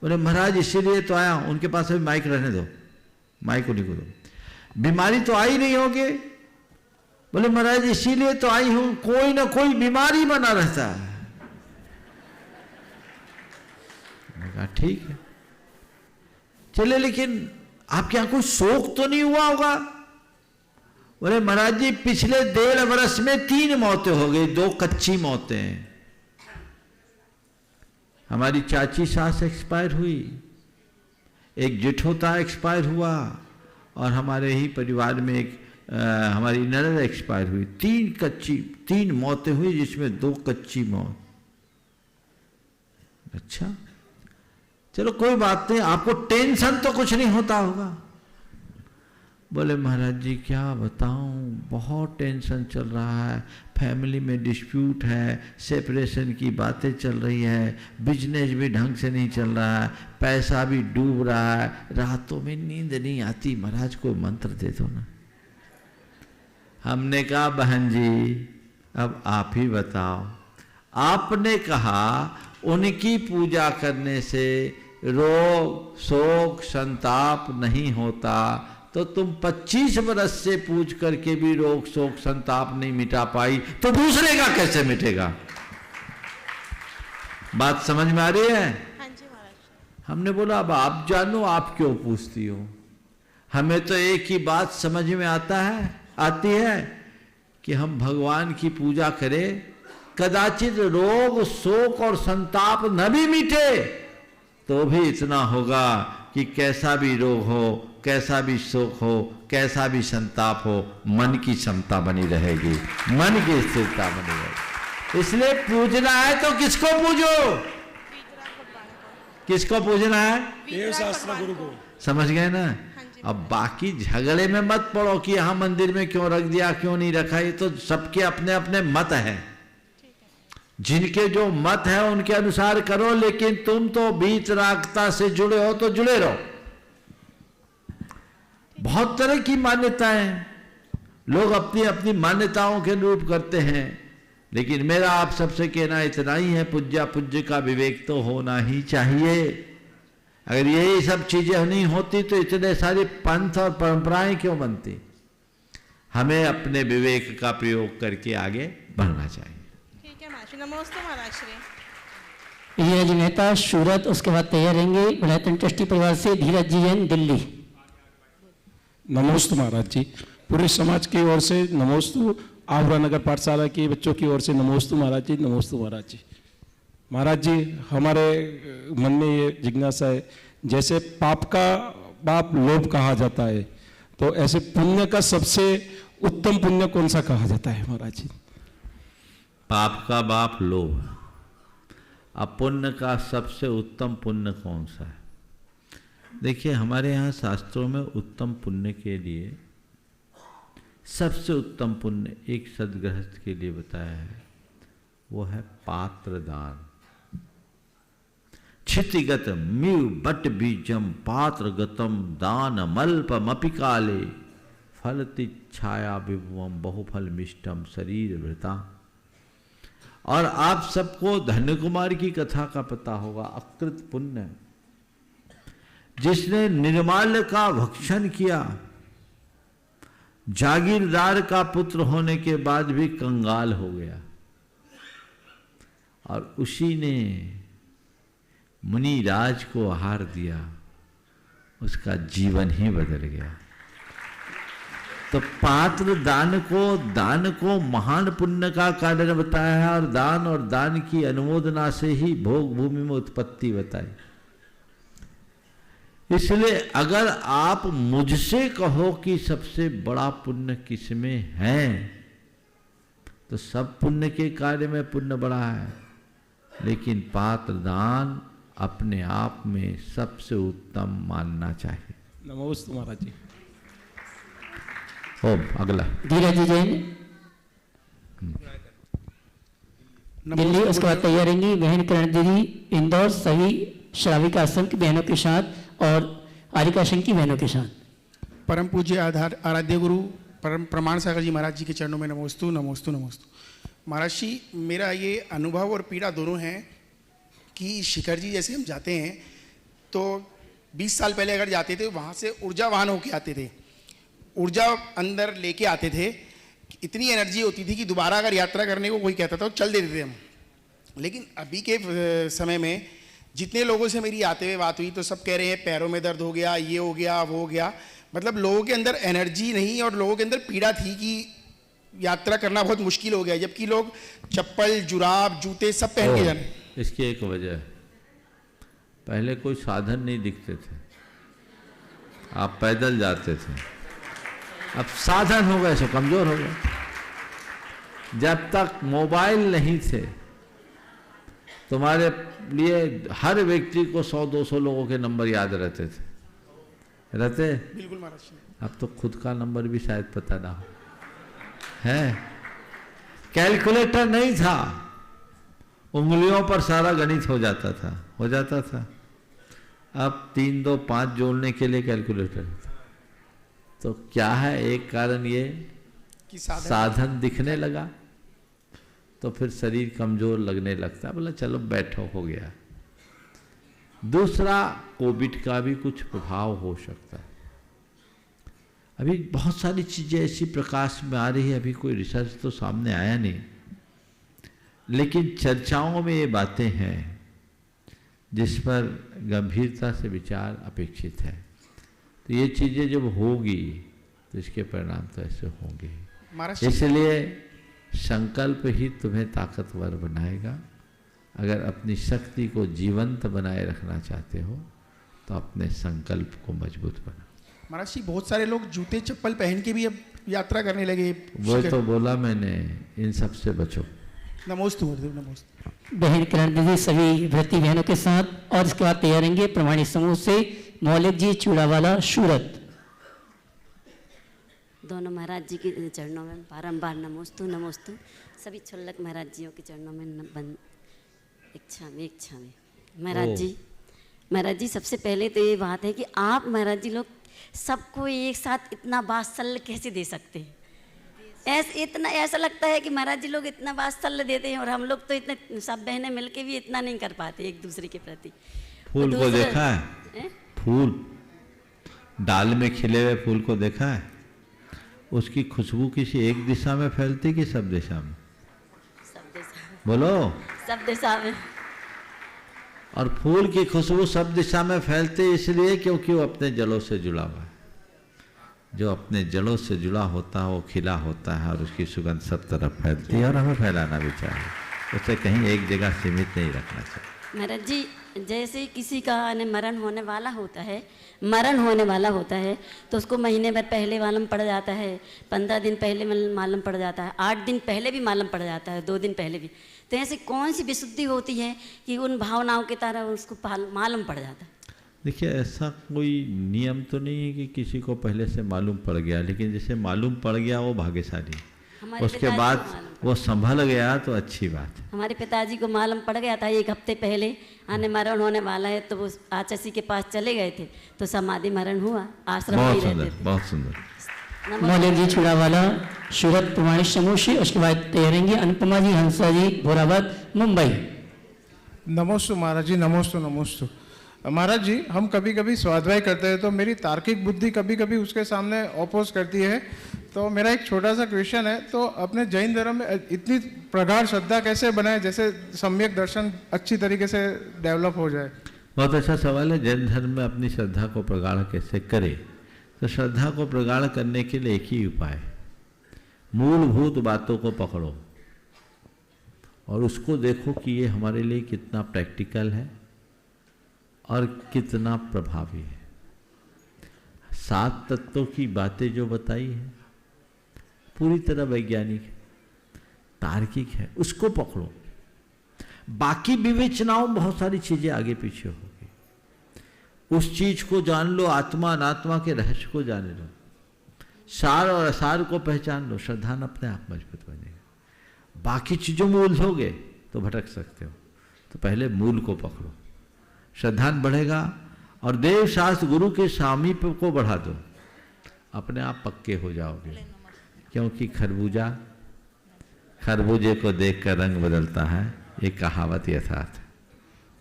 [SPEAKER 3] बोले महाराज इसीलिए तो आया। उनके पास अभी माइक रहने दो, माइक उन्हीं को दो। बीमारी तो आई नहीं होगी? बोले महाराज इसीलिए तो आई हूं, कोई ना कोई बीमारी बना रहता है। मैंने कहा ठीक है चले, लेकिन आपके यहां कोई शोक तो नहीं हुआ होगा? बोले महाराज जी पिछले 1.5 वर्ष में 3 मौतें हो गई, 2 कच्ची मौतें। हमारी चाची सास एक्सपायर हुई, एक जेठोता एक्सपायर हुआ, और हमारे ही परिवार में एक हमारी ननद एक्सपायर हुई। 3 मौतें हुई जिसमें 2 कच्ची मौत। अच्छा चलो कोई बात नहीं, आपको टेंशन तो कुछ नहीं होता होगा? बोले महाराज जी क्या बताऊं, बहुत टेंशन चल रहा है, फैमिली में डिस्प्यूट है, सेपरेशन की बातें चल रही है, बिजनेस भी ढंग से नहीं चल रहा है, पैसा भी डूब रहा है, रातों में नींद नहीं आती। महाराज को मंत्र दे दो ना। हमने कहा बहन जी अब आप ही बताओ, आपने कहा उनकी पूजा करने से रोग शोक संताप नहीं होता, तो तुम 25 वर्ष से पूज करके भी रोग शोक संताप नहीं मिटा पाई, तो दूसरे का कैसे मिटेगा? बात समझ में आ रही है?
[SPEAKER 7] हाँ जी महाराज।
[SPEAKER 3] हमने बोला अब आप जानो, आप क्यों पूछती हो? हमें तो एक ही बात समझ में आती है कि हम भगवान की पूजा करें, कदाचित रोग शोक और संताप न भी मिटे तो भी इतना होगा कि कैसा भी रोग हो, कैसा भी शोक हो, कैसा भी संताप हो, मन की क्षमता बनी रहेगी, मन की स्थिरता बनी रहेगी। इसलिए पूजना है तो किसको पूजो? किसको पूजना है?
[SPEAKER 8] देव शास्त्र गुरु को।
[SPEAKER 3] समझ गए ना? अब बाकी झगड़े में मत पड़ो कि यहाँ मंदिर में क्यों रख दिया क्यों नहीं रखा, ये तो सबके अपने अपने मत हैं। जिनके जो मत है उनके अनुसार करो, लेकिन तुम तो वीतरागता से जुड़े हो तो जुड़े रहो। बहुत तरह की मान्यताएं लोग अपनी अपनी मान्यताओं के अनुरूप करते हैं, लेकिन मेरा आप सबसे कहना इतना ही है, पूज्या पूज्य का विवेक तो होना ही चाहिए। अगर यही सब चीजें नहीं होती तो इतने सारे पंथ और परंपराएं क्यों बनती? हमें अपने विवेक का प्रयोग करके आगे बढ़ना चाहिए।
[SPEAKER 7] ठीक है महाराज, नमस्ते महाराज श्री।
[SPEAKER 1] धीरज मेहता सूरत, उसके बाद तैयार रहेंगे गुणायतन ट्रस्टी परिवार से धीरज जी जैन दिल्ली।
[SPEAKER 8] नमोस्तु महाराज जी, पूरे समाज की ओर से नमोस्तु, आवरा नगर पाठशाला के बच्चों की ओर से नमोस्तु महाराज जी, नमोस्तु महाराज जी। महाराज जी हमारे मन में ये जिज्ञासा है, जैसे पाप का बाप लोभ कहा जाता है, तो ऐसे पुण्य का सबसे उत्तम पुण्य कौन सा कहा जाता है महाराज जी?
[SPEAKER 3] पाप का बाप लोभ, अब पुण्य का सबसे उत्तम पुण्य कौन सा है? देखिए हमारे यहाँ शास्त्रों में उत्तम पुण्य के लिए सबसे उत्तम पुण्य एक सद्गृहस्थ के लिए बताया है, वो है पात्र दान। क्षितिगत मीव बट बीजम पात्र गतम दान मल्पमपि काले फलति छाया विभुवम बहुफल मिष्टम शरीर वृता। और आप सबको धन्य कुमार की कथा का पता होगा, अकृत पुण्य, जिसने निर्माल्य का भक्षण किया, जागीरदार का पुत्र होने के बाद भी कंगाल हो गया, और उसी ने मुनिराज को आहार दिया, उसका जीवन ही बदल गया। तो पात्र दान को महान पुण्य का कारण बताया है, और दान की अनुमोदना से ही भोग भूमि में उत्पत्ति बताई। इसलिए अगर आप मुझसे कहो कि सबसे बड़ा पुण्य किसमें है, तो सब पुण्य के कार्य में पुण्य बड़ा है। लेकिन पात्र दान अपने आप में सबसे उत्तम मानना चाहिए।
[SPEAKER 8] नमोस्तु महाराज जी।
[SPEAKER 3] ओम अगला
[SPEAKER 1] धीरज जैन दिल्ली, उसके बाद तैयार रहेंगी बहन किरण दीदी इंदौर, सभी श्राविक आश्रम की बहनों के साथ और आरिकाश्रम की बहनों के साथ।
[SPEAKER 9] परम पूज्य आराध्य गुरु परम प्रमाण सागर जी महाराज जी के चरणों में नमोस्तु नमोस्तु नमोस्तु। महाराज जी, मेरा ये अनुभव और पीड़ा दोनों हैं कि शिखर जी जैसे हम जाते हैं तो 20 साल पहले अगर जाते थे वहाँ से ऊर्जावान होके आते थे, ऊर्जा अंदर लेके आते थे, इतनी एनर्जी होती थी कि दोबारा अगर यात्रा करने को कोई कहता था तो चल देते थे हम। लेकिन अभी के समय में जितने लोगों से मेरी आते हुए बात हुई तो सब कह रहे हैं पैरों में दर्द हो गया, ये हो गया, वो हो गया। मतलब लोगों के अंदर एनर्जी नहीं और लोगों के अंदर पीड़ा थी कि यात्रा करना बहुत मुश्किल हो गया, जबकि लोग चप्पल, जुराब, जूते सब पहन के जाने।
[SPEAKER 3] इसकी एक वजह है, पहले कोई साधन नहीं दिखते थे, आप पैदल जाते थे। अब साधन हो गए सो कमजोर हो गए। जब तक मोबाइल नहीं थे तुम्हारे लिए हर व्यक्ति को 100-200 लोगों के नंबर याद रहते थे, रहते?
[SPEAKER 9] बिल्कुल महाराज जी।
[SPEAKER 3] अब तो खुद का नंबर भी शायद पता ना हो, है? कैलकुलेटर नहीं था, उंगलियों पर सारा गणित हो जाता था। अब 3, 2, 5 जोड़ने के लिए कैलकुलेटर। तो क्या है, एक कारण ये
[SPEAKER 9] कि
[SPEAKER 3] साधन दिखने लगा तो फिर शरीर कमजोर लगने लगता है, बोला चलो बैठो, हो गया। दूसरा, कोविड का भी कुछ प्रभाव हो सकता है। अभी बहुत सारी चीजें ऐसी प्रकाश में आ रही है, अभी कोई रिसर्च तो सामने आया नहीं, लेकिन चर्चाओं में ये बातें हैं जिस पर गंभीरता से विचार अपेक्षित है। तो ये चीजें जब होगी तो इसके परिणाम तो ऐसे होंगे। इसलिए संकल्प ही तुम्हें ताकतवर बनाएगा। अगर अपनी शक्ति को जीवंत बनाए रखना चाहते हो तो अपने संकल्प को मजबूत बनाओ।
[SPEAKER 9] महाराज जी, बहुत सारे लोग जूते चप्पल पहन के भी अब यात्रा करने लगे।
[SPEAKER 3] वो तो बोला मैंने, इन सब से बचो।
[SPEAKER 9] नमोस्तु गुरुदेव, नमोस्तु।
[SPEAKER 1] बहन किरण दीदी सभी व्रती बहनों के साथ और इसके बाद तैयार रहेंगे प्रमाणित समूह से मौलिक जी चूड़ावाला सूरत।
[SPEAKER 10] दोनों महाराज जी के चरणों में बारंबार नमोस्तु नमोस्तु। सभी छुल्लक महाराज जियों के चरणों में इच्छा में महाराज जी सबसे पहले तो ये बात है कि आप महाराज जी लोग सबको एक साथ इतना वात्सल्य कैसे दे सकते हैं? ऐसा लगता है कि महाराज जी लोग इतना वात्सल्य देते हैं और हम लोग तो इतने सब बहनें मिलके भी इतना नहीं कर पाते एक दूसरे के प्रति।
[SPEAKER 3] फूल को देखा है? फूल डाल में खिले हुए फूल को देखा है? उसकी खुशबू किसी एक दिशा में फैलती कि सब दिशा में?
[SPEAKER 10] सब दिशा में।
[SPEAKER 3] बोलो।
[SPEAKER 10] सब दिशा में।
[SPEAKER 3] और फूल की खुशबू सब दिशा में फैलती इसलिए क्योंकि वो अपने जड़ों से जुड़ा हुआ है। जो अपने जड़ों से जुड़ा होता है वो खिला होता है और उसकी सुगंध सब तरफ फैलती है और हमें फैलाना भी चाहिए, उसे कहीं एक जगह सीमित नहीं रखना चाहिए।
[SPEAKER 10] महाराज जी, जैसे किसी का मरण होने वाला होता है तो उसको महीने भर पहले मालूम पड़ जाता है, 15 दिन पहले मालूम पड़ जाता है, 8 दिन पहले भी मालूम पड़ जाता है, 2 दिन पहले भी। तो ऐसी कौन सी विशुद्धि होती है कि उन भावनाओं की तरह उसको मालूम पड़ जाता है?
[SPEAKER 3] देखिए, ऐसा कोई नियम तो नहीं है कि किसी को पहले से मालूम पड़ गया, लेकिन जैसे मालूम पड़ गया वो भाग्यशाली, उसके बाद वो संभल गया तो अच्छी बात है।
[SPEAKER 10] हमारे पिताजी को मालूम पड़ गया था 1 हफ्ते पहले मरण होने वाला है, तो वो आचासी के पास चले गए थे तो समाधि मरण हुआ, आश्रम में रहते थे।
[SPEAKER 3] बहुत सुंदर।
[SPEAKER 1] मौलिक जी चूड़ावाला सूरत प्रमाणित समूह से, उसके बाद तैयारेंगे अनुपमा जी हंसा जी भोराबाद मुंबई।
[SPEAKER 11] नमोस्तु महाराज जी, नमोस्तु नमोस्तु। महाराज जी, हम कभी कभी स्वाध्याय करते हैं तो मेरी तार्किक बुद्धि कभी कभी उसके सामने अपोज करती है। तो मेरा एक छोटा सा क्वेश्चन है, तो अपने जैन धर्म में इतनी प्रगाढ़ श्रद्धा कैसे बनाए जैसे सम्यक दर्शन अच्छी तरीके से डेवलप हो जाए?
[SPEAKER 3] बहुत अच्छा सवाल है। जैन धर्म में अपनी श्रद्धा को प्रगाढ़ कैसे करे? तो श्रद्धा को प्रगाढ़ करने के लिए एक ही उपाय, मूलभूत बातों को पकड़ो और उसको देखो कि ये हमारे लिए कितना प्रैक्टिकल है और कितना प्रभावी है। 7 तत्वों की बातें जो बताई है पूरी तरह वैज्ञानिक है, तार्किक है, उसको पकड़ो। बाकी विवेचनाओं में बहुत सारी चीजें आगे पीछे होगी। उस चीज को जान लो, आत्मा अनात्मा के रहस्य को जान लो, सार और असार को पहचान लो, श्रद्धान अपने आप मजबूत बनेगा। बाकी चीजों में उलझोगे तो भटक सकते हो, तो पहले मूल को पकड़ो, श्रद्धान बढ़ेगा। और देव शास्त्र गुरु के सामीप्य को बढ़ा दो, अपने आप पक्के हो जाओगे। क्योंकि खरबूजे को देखकर रंग बदलता है, ये कहावत यथार्थ है।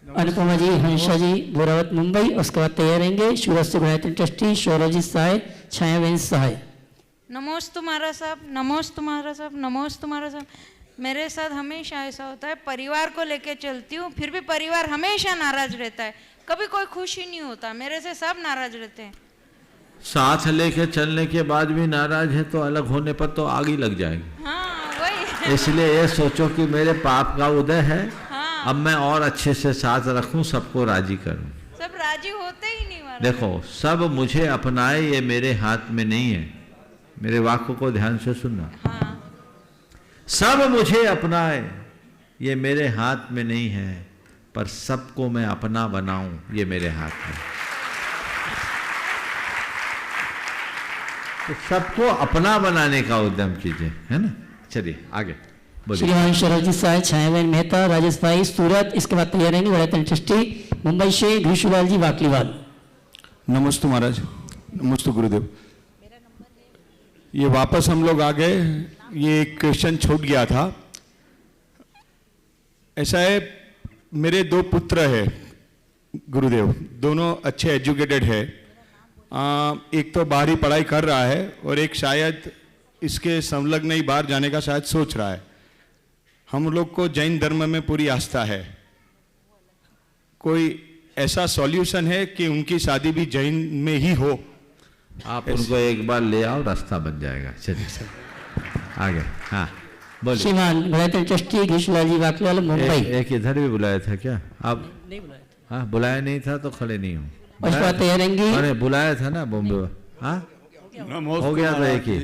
[SPEAKER 1] अनुपमा जी, हंसा जी, बोरावत मुंबई। उसके बाद तैयार रहेंगे सूरज से गायत्री ट्रस्टी शौरजी सहाय, छायावेन सहाय।
[SPEAKER 12] नमोस्तु महाराज साहब, नमोस्तु महाराज साहब, नमोस्तु महाराज साहब। मेरे साथ हमेशा ऐसा होता है, परिवार को लेके चलती हूँ, फिर भी परिवार हमेशा नाराज रहता है, कभी कोई खुश ही नहीं होता, मेरे से सब नाराज रहते हैं।
[SPEAKER 3] साथ लेके चलने के बाद भी नाराज है तो अलग होने पर तो आग ही लग जाएगी।
[SPEAKER 12] हाँ वही।
[SPEAKER 3] इसलिए ये सोचो कि मेरे पाप का उदय है,
[SPEAKER 12] हाँ।
[SPEAKER 3] अब मैं और अच्छे से साथ रखूं, सबको राजी करूं।
[SPEAKER 12] सब राजी होते ही नहीं महाराज।
[SPEAKER 3] देखो, सब मुझे अपनाए ये मेरे हाथ में नहीं है, मेरे वाक्य को ध्यान से सुनना।
[SPEAKER 12] हाँ।
[SPEAKER 3] सब मुझे अपनाए ये मेरे हाथ में नहीं है, पर सबको मैं अपना बनाऊं ये मेरे हाथ में। तो सबको अपना बनाने का उद्यम कीजिए, है ना। चलिए आगे बोलिए।
[SPEAKER 1] श्रीमान शरद जी सहाय, छायावेन मेहता, राजेश भाई सूरत। इसके बाद तैयार रहेंगे गायत्री ट्रस्टी मुंबई से घीशूलाल जी वाकलीवाल।
[SPEAKER 13] नमस्ते महाराज, नमस्ते गुरुदेव। ये वापस हम लोग आ गए, ये एक क्वेश्चन छूट गया था। ऐसा है, मेरे 2 पुत्र है गुरुदेव, दोनों अच्छे एजुकेटेड है। एक तो बाहरी पढ़ाई कर रहा है और एक शायद इसके संलग्न ही बाहर जाने का शायद सोच रहा है। हम लोग को जैन धर्म में पूरी आस्था है, कोई ऐसा सॉल्यूशन है कि उनकी शादी भी जैन में ही हो?
[SPEAKER 3] आप उनको एक बार ले आओ, रास्ता बन जाएगा। चलिए सर आगे। हाँ बोलिए।
[SPEAKER 1] श्रीमान गायत्री ट्रस्टी घीशूलाल जी वाकलीवाल मुंबई।
[SPEAKER 3] एक इधर भी बुलाया था क्या आप?
[SPEAKER 1] नहीं बुलाया था।
[SPEAKER 3] हाँ बुलाया नहीं था तो खड़े नहीं हूँ।
[SPEAKER 1] उसके बाद तैयार रहेंगे।
[SPEAKER 3] अरे बुलाया था ना बॉम्बे। हाँ हो गया था एक ही।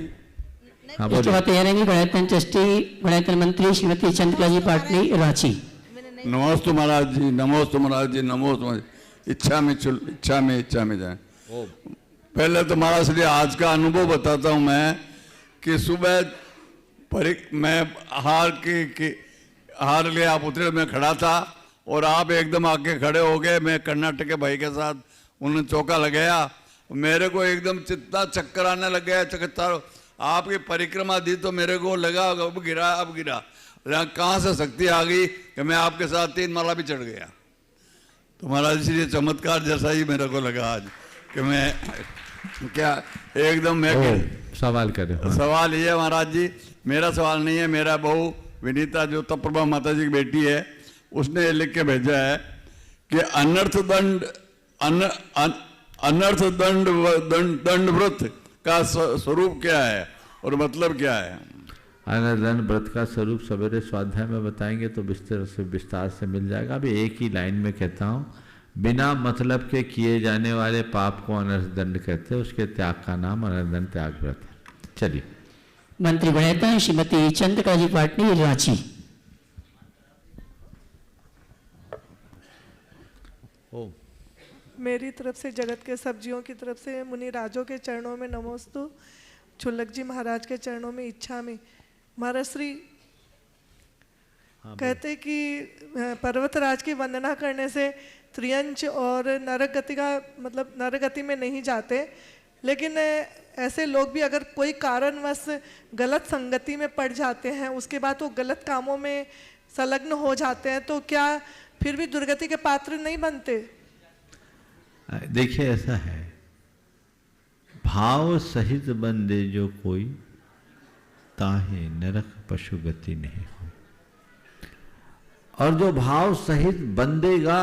[SPEAKER 3] हाँ
[SPEAKER 1] इसके बाद तैयार रहेंगे गायत्री ट्रस्टी गणतंत्र मंत्री श्रीमती चंद्रकला जी पाटनी रांची।
[SPEAKER 14] नमोस्तु महाराज जी, नमोस्तु महाराज जी, नमोस्तु महाराज। इच्छा में जाए। पहले तो महाराज जी आज का अनुभव बताता हूँ मैं, कि सुबह मैं हार ले आप उतरे, मैं खड़ा था और आप एकदम आके खड़े हो गए। मैं कर्नाटक के भाई के साथ उन्होंने चौका लगाया, मेरे को एकदम चित्ता चक्कर आने लग गया। चक्कर आपकी परिक्रमा दी तो मेरे को लगा अब गिरा कहाँ से शक्ति आ गई कि मैं आपके साथ 3 माला भी चढ़ गया। तो महाराज जी ये चमत्कार जैसा ही मेरे को लगा आज, कि मैं क्या एकदम मैं
[SPEAKER 3] सवाल करे।
[SPEAKER 14] सवाल ये है महाराज जी, मेरा सवाल नहीं है, मेरा बहू विनीता जो तप्रभा माता जी की बेटी है, उसने ये लिख के भेजा है कि अनर्थ दंड व्रत का स्वरूप क्या है और मतलब क्या है?
[SPEAKER 3] अनर्थ व्रत का स्वरूप सवेरे स्वाध्याय में बताएंगे तो विस्तार से मिल जाएगा। अभी एक ही लाइन में कहता हूँ, बिना मतलब के किए जाने वाले पाप को अनर्थ दंड कहते हैं, उसके त्याग का नाम अनर्थ दंड त्याग व्रत है। चलिए।
[SPEAKER 1] मंत्री गणेता श्रीमती चंद्रकला जी पाटनी रांची।
[SPEAKER 15] मेरी तरफ से, जगत के सब्जियों की तरफ से, मुनि राजों के चरणों में नमोस्तु, छुल्लक जी महाराज के चरणों में इच्छा में। महाराज श्री कहते कि पर्वतराज की वंदना करने से त्रियंच और नरक गति का मतलब नरक गति में नहीं जाते, लेकिन ऐसे लोग भी अगर कोई कारणवश गलत संगति में पड़ जाते हैं, उसके बाद वो गलत कामों में संलग्न हो जाते हैं, तो क्या फिर भी दुर्गति के पात्र नहीं बनते?
[SPEAKER 3] देखिए ऐसा है, भाव सहित बंदे जो कोई, ताहे नरक पशु गति नहीं हो। और जो भाव सहित बंदेगा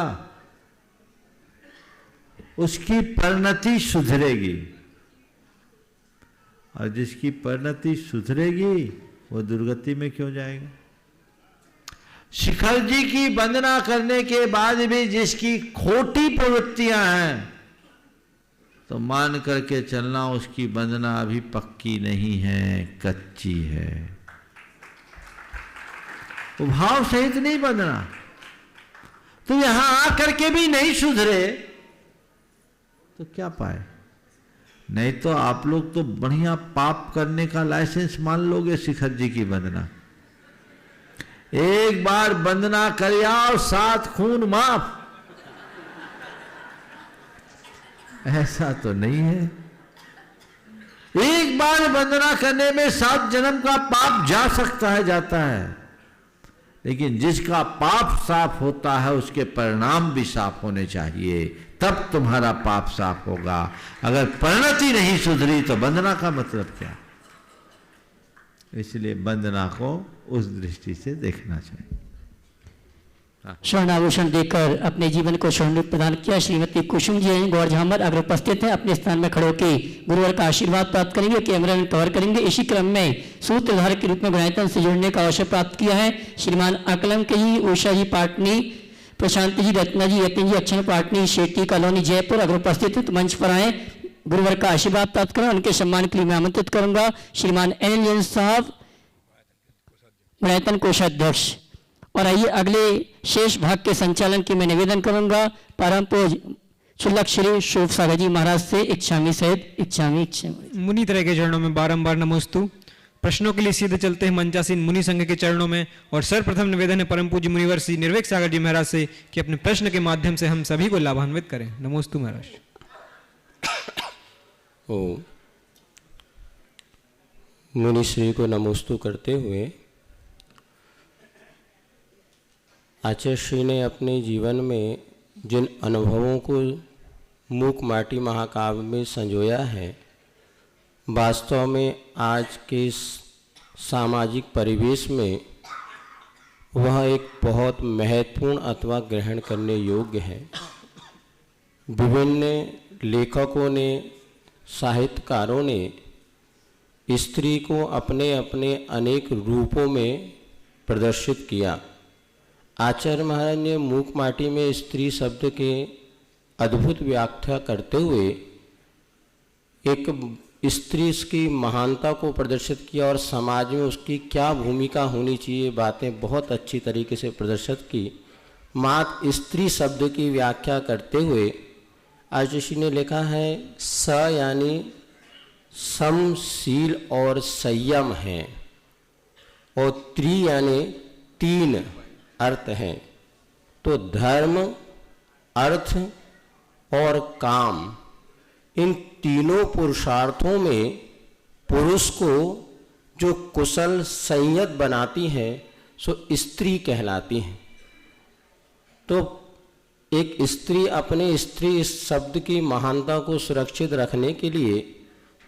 [SPEAKER 3] उसकी परिणति सुधरेगी, और जिसकी परिणति सुधरेगी वो दुर्गति में क्यों जाएगा? शिखर जी की वंदना करने के बाद भी जिसकी खोटी प्रवृत्तियां हैं, तो मान करके चलना उसकी वंदना अभी पक्की नहीं है, कच्ची है। वो भाव सहित नहीं वंदना, तो यहां आकर के भी नहीं सुधरे तो क्या पाए? नहीं तो आप लोग तो बढ़िया पाप करने का लाइसेंस मान लोगे शिखर जी की वंदना। एक बार वंदना कर आओ 7 खून माफ, ऐसा तो नहीं है। एक बार वंदना करने में 7 जन्म का पाप जा सकता है, जाता है, लेकिन जिसका पाप साफ होता है उसके परिणाम भी साफ होने चाहिए, तब तुम्हारा पाप साफ होगा। अगर परिणति नहीं सुधरी तो वंदना का मतलब क्या? इसलिए वंदना को उस दृष्टि से देखना चाहिए।
[SPEAKER 1] स्वर्णाभूषण देकर अपने जीवन को स्वर्ण प्रदान किया श्रीमती कुसुम जी गौर झामर अगर उपस्थित हैं, अपने स्थान में खड़े होकर गुरुवर का आशीर्वाद प्राप्त करेंगे, कैमरा में कवर करेंगे। इसी क्रम में सूत्रधारक के रूप में गुणायतन से जुड़ने का अवसर प्राप्त किया है श्रीमान अकलम के जी, उषा जी पाटनी, प्रशांत जी, रत्ना जी, यतिन जी, अक्षण पाटनी, शेट्टी कॉलोनी, जयपुर। अगर उपस्थित है तो मंच पर आए, गुरुवर का आशीर्वाद प्राप्त करें। उनके सम्मान के लिए मैं आमंत्रित करूंगा श्रीमान एन जैन साहब, गुणायतन कोषाध्यक्ष। और आइए अगले शेष भाग के संचालन की मैं निवेदन करूंगा परम पूज्य शुल्लक श्री शोभ सागर जी महाराज से। इच्छामी सहित इच्छामी
[SPEAKER 16] मुनि तरह के चरणों में बारंबार नमोस्तु। प्रश्नों के लिए सीधे चलते हैं मंचासीन मुनि संघ के चरणों में। और सर्वप्रथम निवेदन है परम पूज्य मुनिवर श्री निर्वेक सागर जी महाराज से कि अपने प्रश्न के माध्यम से हम सभी को लाभान्वित करें। नमोस्तु महाराज।
[SPEAKER 17] ओम मुनि श्री को नमोस्तु करते हुए आचार्य श्री ने अपने जीवन में जिन अनुभवों को मूक माटी महाकाव्य में संजोया है, वास्तव में आज के सामाजिक परिवेश में वह एक बहुत महत्वपूर्ण अथवा ग्रहण करने योग्य है। विभिन्न लेखकों ने, साहित्यकारों ने स्त्री को अपने अपने अनेक रूपों में प्रदर्शित किया। आचार्य महाराज ने मूक माटी में स्त्री शब्द के अद्भुत व्याख्या करते हुए एक स्त्री की महानता को प्रदर्शित किया और समाज में उसकी क्या भूमिका होनी चाहिए, बातें बहुत अच्छी तरीके से प्रदर्शित की। मात्र स्त्री शब्द की व्याख्या करते हुए आचार्य ने लिखा है स यानी समशील और संयम है, और त्रि यानी 3 अर्थ हैं। तो धर्म, अर्थ और काम, इन तीनों पुरुषार्थों में पुरुष को जो कुशल संयत बनाती है सो स्त्री कहलाती है। तो एक स्त्री अपने स्त्री इस शब्द की महानता को सुरक्षित रखने के लिए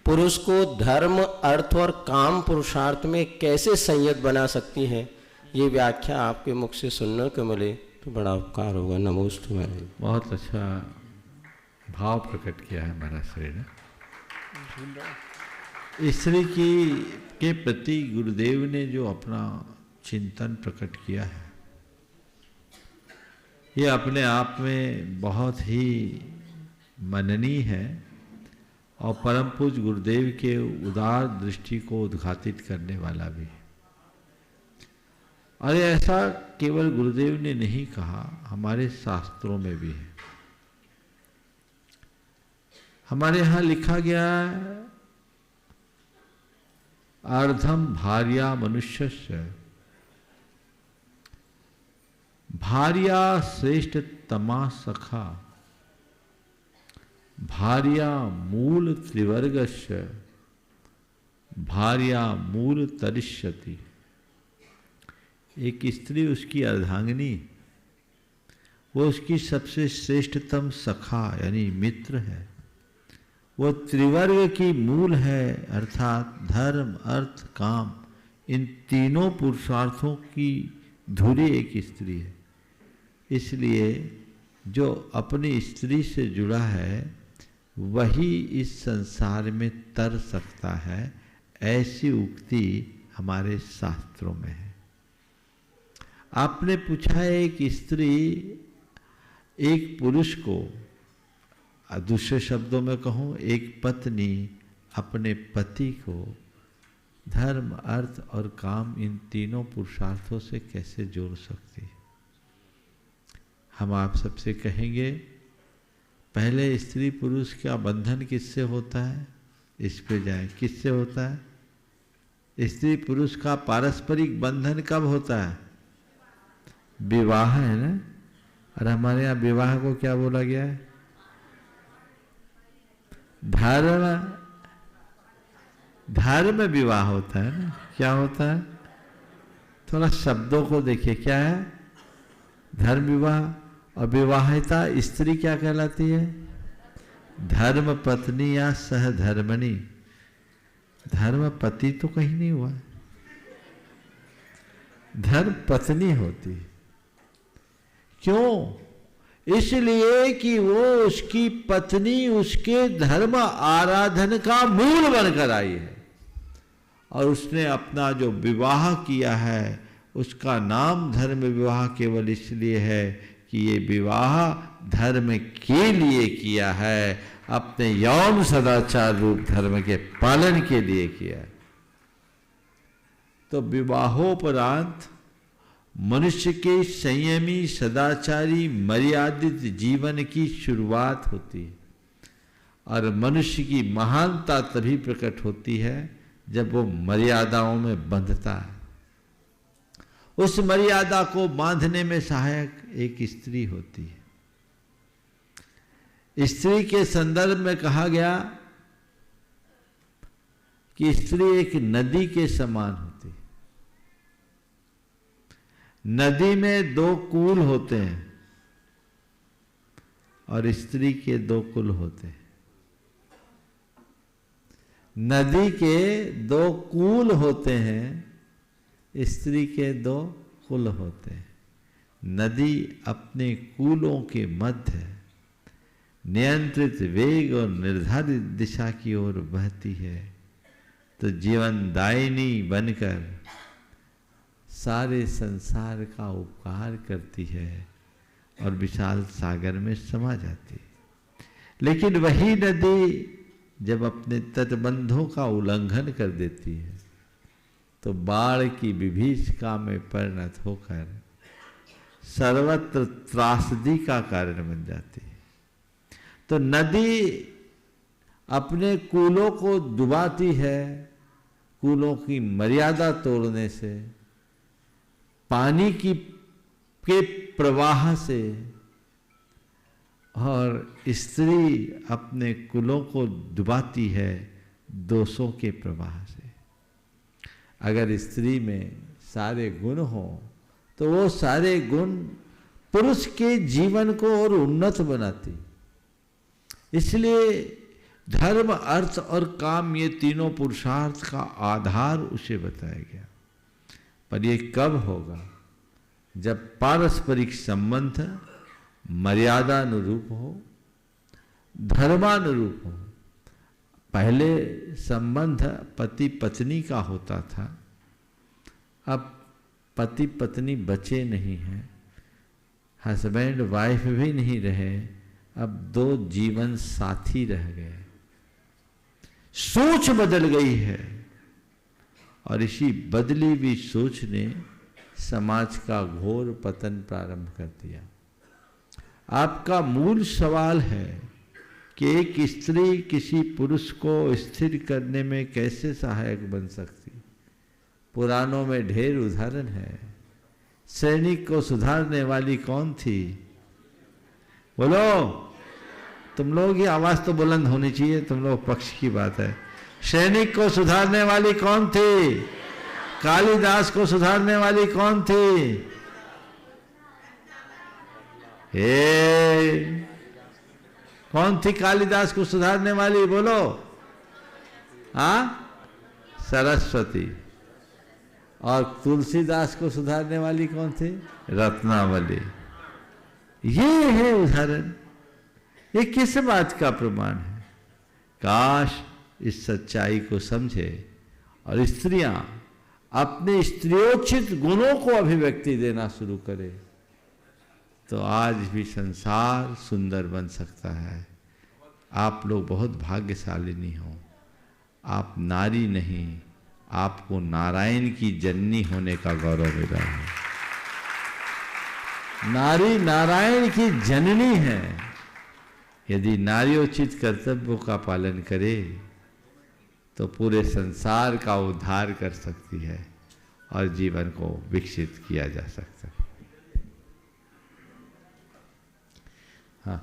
[SPEAKER 17] पुरुष को धर्म, अर्थ और काम पुरुषार्थ में कैसे संयत बना सकती है, ये व्याख्या आपके मुख से सुनने को मिले तो बड़ा उपकार होगा। नमोस्तु महाराज।
[SPEAKER 3] बहुत अच्छा भाव प्रकट किया है महाराज श्री ने। स्त्री के प्रति गुरुदेव ने जो अपना चिंतन प्रकट किया है, ये अपने आप में बहुत ही मननीय है और परम पूज्य गुरुदेव के उदार दृष्टि को उद्घाटित करने वाला भी है। और ऐसा केवल गुरुदेव ने नहीं कहा, हमारे शास्त्रों में भी है। हमारे यहाँ लिखा गया है अर्धम भार्या मनुष्यस्य भार्या श्रेष्ठ तमा सखा भार्या मूल त्रिवर्गस्य भार्या मूल तरिष्यति। एक स्त्री उसकी अर्धांगिनी, वो उसकी सबसे श्रेष्ठतम सखा यानी मित्र है। वो त्रिवर्ग की मूल है, अर्थात धर्म, अर्थ, काम, इन तीनों पुरुषार्थों की धुरी एक स्त्री है। इसलिए जो अपनी स्त्री से जुड़ा है वही इस संसार में तर सकता है, ऐसी उक्ति हमारे शास्त्रों में है। आपने पूछा है एक स्त्री एक पुरुष को, दूसरे शब्दों में कहूँ एक पत्नी अपने पति को धर्म, अर्थ और काम, इन तीनों पुरुषार्थों से कैसे जोड़ सकती है। हम आप सबसे कहेंगे, पहले स्त्री पुरुष का बंधन किससे होता है, इस पे जाए। किससे होता है? स्त्री पुरुष का पारस्परिक बंधन कब होता है? विवाह है ना। और हमारे यहाँ विवाह को क्या बोला गया है? धर्म विवाह होता है ना। क्या होता है? थोड़ा शब्दों को देखिए, क्या है? धर्म विवाह। और विवाहिता स्त्री क्या कहलाती है? धर्म पत्नी या सहधर्मणी। धर्म पति तो कहीं नहीं हुआ, धर्म पत्नी होती। क्यों? इसलिए कि वो उसकी पत्नी उसके धर्म आराधन का मूल बनकर आई है, और उसने अपना जो विवाह किया है उसका नाम धर्म विवाह केवल इसलिए है कि ये विवाह धर्म के लिए किया है, अपने यौन सदाचार रूप धर्म के पालन के लिए किया है। तो विवाहोपरांत मनुष्य के संयमी सदाचारी मर्यादित जीवन की शुरुआत होती है, और मनुष्य की महानता तभी प्रकट होती है जब वो मर्यादाओं में बंधता है। उस मर्यादा को बांधने में सहायक एक स्त्री होती है। स्त्री के संदर्भ में कहा गया कि स्त्री एक नदी के समान होती है। नदी में दो कूल होते हैं और स्त्री के दो कुल होते हैं। नदी के दो कूल होते हैं, स्त्री के दो कुल होते हैं। नदी अपने कूलों के मध्य नियंत्रित वेग और निर्धारित दिशा की ओर बहती है, तो जीवनदायिनी बनकर सारे संसार का उपकार करती है और विशाल सागर में समा जाती है। लेकिन वही नदी जब अपने तटबंधों का उल्लंघन कर देती है तो बाढ़ की विभीषिका में परिणत होकर सर्वत्र त्रासदी का कारण बन जाती है। तो नदी अपने कूलों को डुबाती है, कूलों की मर्यादा तोड़ने से, पानी के प्रवाह से, और स्त्री अपने कुलों को डुबाती है दोषों के प्रवाह से। अगर स्त्री में सारे गुण हो तो वो सारे गुण पुरुष के जीवन को और उन्नत बनाती। इसलिए धर्म, अर्थ और काम, ये तीनों पुरुषार्थ का आधार उसे बताया गया। पर ये कब होगा? जब पारस्परिक संबंध मर्यादानुरूप हो, धर्मानुरूप हो। पहले संबंध पति पत्नी का होता था, अब पति पत्नी बचे नहीं हैं, हस्बैंड वाइफ भी नहीं रहे, अब दो जीवन साथी रह गए। सोच बदल गई है, और इसी बदली हुई सोच ने समाज का घोर पतन प्रारंभ कर दिया। आपका मूल सवाल है कि एक स्त्री किसी पुरुष को स्थिर करने में कैसे सहायक बन सकती। पुराणों में ढेर उदाहरण है। सैनिक को सुधारने वाली कौन थी? बोलो, तुम लोगों की आवाज तो बुलंद होनी चाहिए, तुम लोग पक्ष की बात है। सैनिक को सुधारने वाली कौन थी? कालिदास को सुधारने वाली कौन थी? कौन थी कालिदास को सुधारने वाली? बोलो। सरस्वती। और तुलसीदास को सुधारने वाली कौन थी? रत्नावली। ये है उदाहरण। ये किस बात का प्रमाण है? काश इस सच्चाई को समझे और स्त्रियां अपने स्त्रियोचित गुणों को अभिव्यक्ति देना शुरू करें, तो आज भी संसार सुंदर बन सकता है। आप लोग बहुत भाग्यशालिनी हो। आप नारी नहीं, आपको नारायण की जननी होने का गौरव मिला है। नारी नारायण की जननी है। यदि नार्योचित कर्तव्यों का पालन करे तो पूरे संसार का उद्धार कर सकती है और जीवन को विकसित किया जा सकता है। हाँ,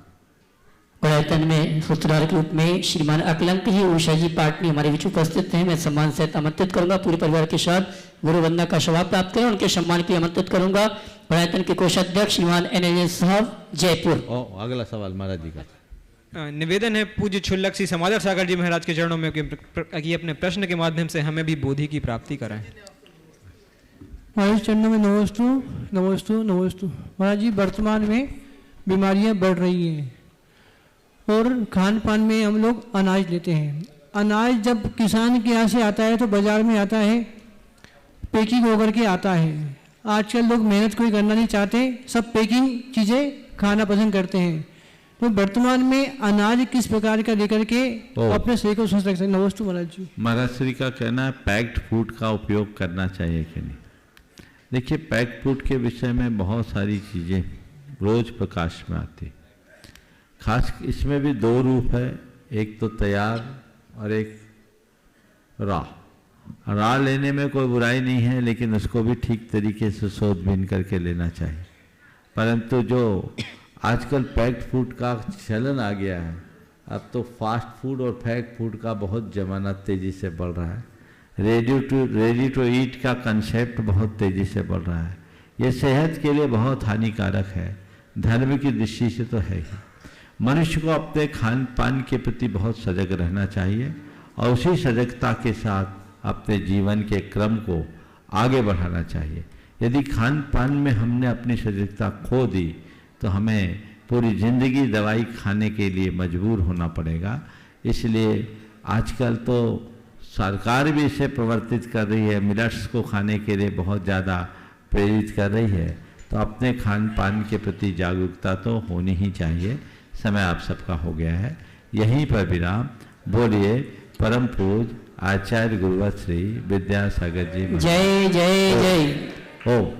[SPEAKER 1] गुणायतन में सूत्रधार के रूप में श्रीमान अकलंक ही उषा जी पाटनी हमारे बीच उपस्थित हैं। मैं सम्मान से आमंत्रित करूंगा पूरे परिवार के साथ गुरु वंदना का शोभा प्राप्त करें। उनके सम्मान के लिए आमंत्रित करूंगा गुणायतन के कोषाध्यक्ष श्रीमान NNS साहब जयपुर।
[SPEAKER 3] अगला सवाल महाराज जी का
[SPEAKER 16] निवेदन है पूज्य छुल्लक श्री समादर सागर जी महाराज के चरणों में कि अपने प्रश्न के माध्यम से हमें भी बोधि की प्राप्ति कराएं।
[SPEAKER 18] महाराज चरणों में नमोस्तु नमोस्तु नमोस्तु। महाराज जी, वर्तमान में बीमारियां बढ़ रही हैं और खान पान में हम लोग अनाज लेते हैं। अनाज जब किसान के यहाँ से आता है तो बाजार में आता है, पैकिंग होकर के आता है। आजकल लोग मेहनत कोई करना नहीं चाहते, सब पैकिंग चीज़ें खाना पसंद करते हैं। तो वर्तमान में अनाज किस प्रकार का लेकर के अपने शरीर को स्वस्थ रख सकते हैं? नमस्ते महाराज जी।
[SPEAKER 3] महाराज श्री का कहना है पैक्ड फूड का उपयोग करना चाहिए कि नहीं। देखिए, पैक्ड फूड के विषय में बहुत सारी चीज़ें रोज प्रकाश में आती। खास इसमें भी दो रूप है, एक तो तैयार और एक रॉ लेने में कोई बुराई नहीं है, लेकिन उसको भी ठीक तरीके से सोचबीन करके लेना चाहिए। परंतु जो आजकल पैक्ड फूड का चलन आ गया है, अब तो फास्ट फूड और पैक्ड फूड का बहुत ज़माना तेज़ी से बढ़ रहा है। रेडी टू ईट का कंसेप्ट बहुत तेज़ी से बढ़ रहा है। ये सेहत के लिए बहुत हानिकारक है, धर्म की दृष्टि से तो है ही। मनुष्य को अपने खान पान के प्रति बहुत सजग रहना चाहिए और उसी सजगता के साथ अपने जीवन के क्रम को आगे बढ़ाना चाहिए। यदि खान पान में हमने अपनी सजगता खो दी तो हमें पूरी ज़िंदगी दवाई खाने के लिए मजबूर होना पड़ेगा। इसलिए आजकल तो सरकार भी इसे प्रवर्तित कर रही है, मिलेट्स को खाने के लिए बहुत ज़्यादा प्रेरित कर रही है। तो अपने खान पान के प्रति जागरूकता तो होनी ही चाहिए। समय आप सबका हो गया है, यहीं पर विराम। बोलिए परम पूज्य आचार्य गुरुवर श्री विद्यासागर जी।
[SPEAKER 1] जय जय जय।
[SPEAKER 3] ओम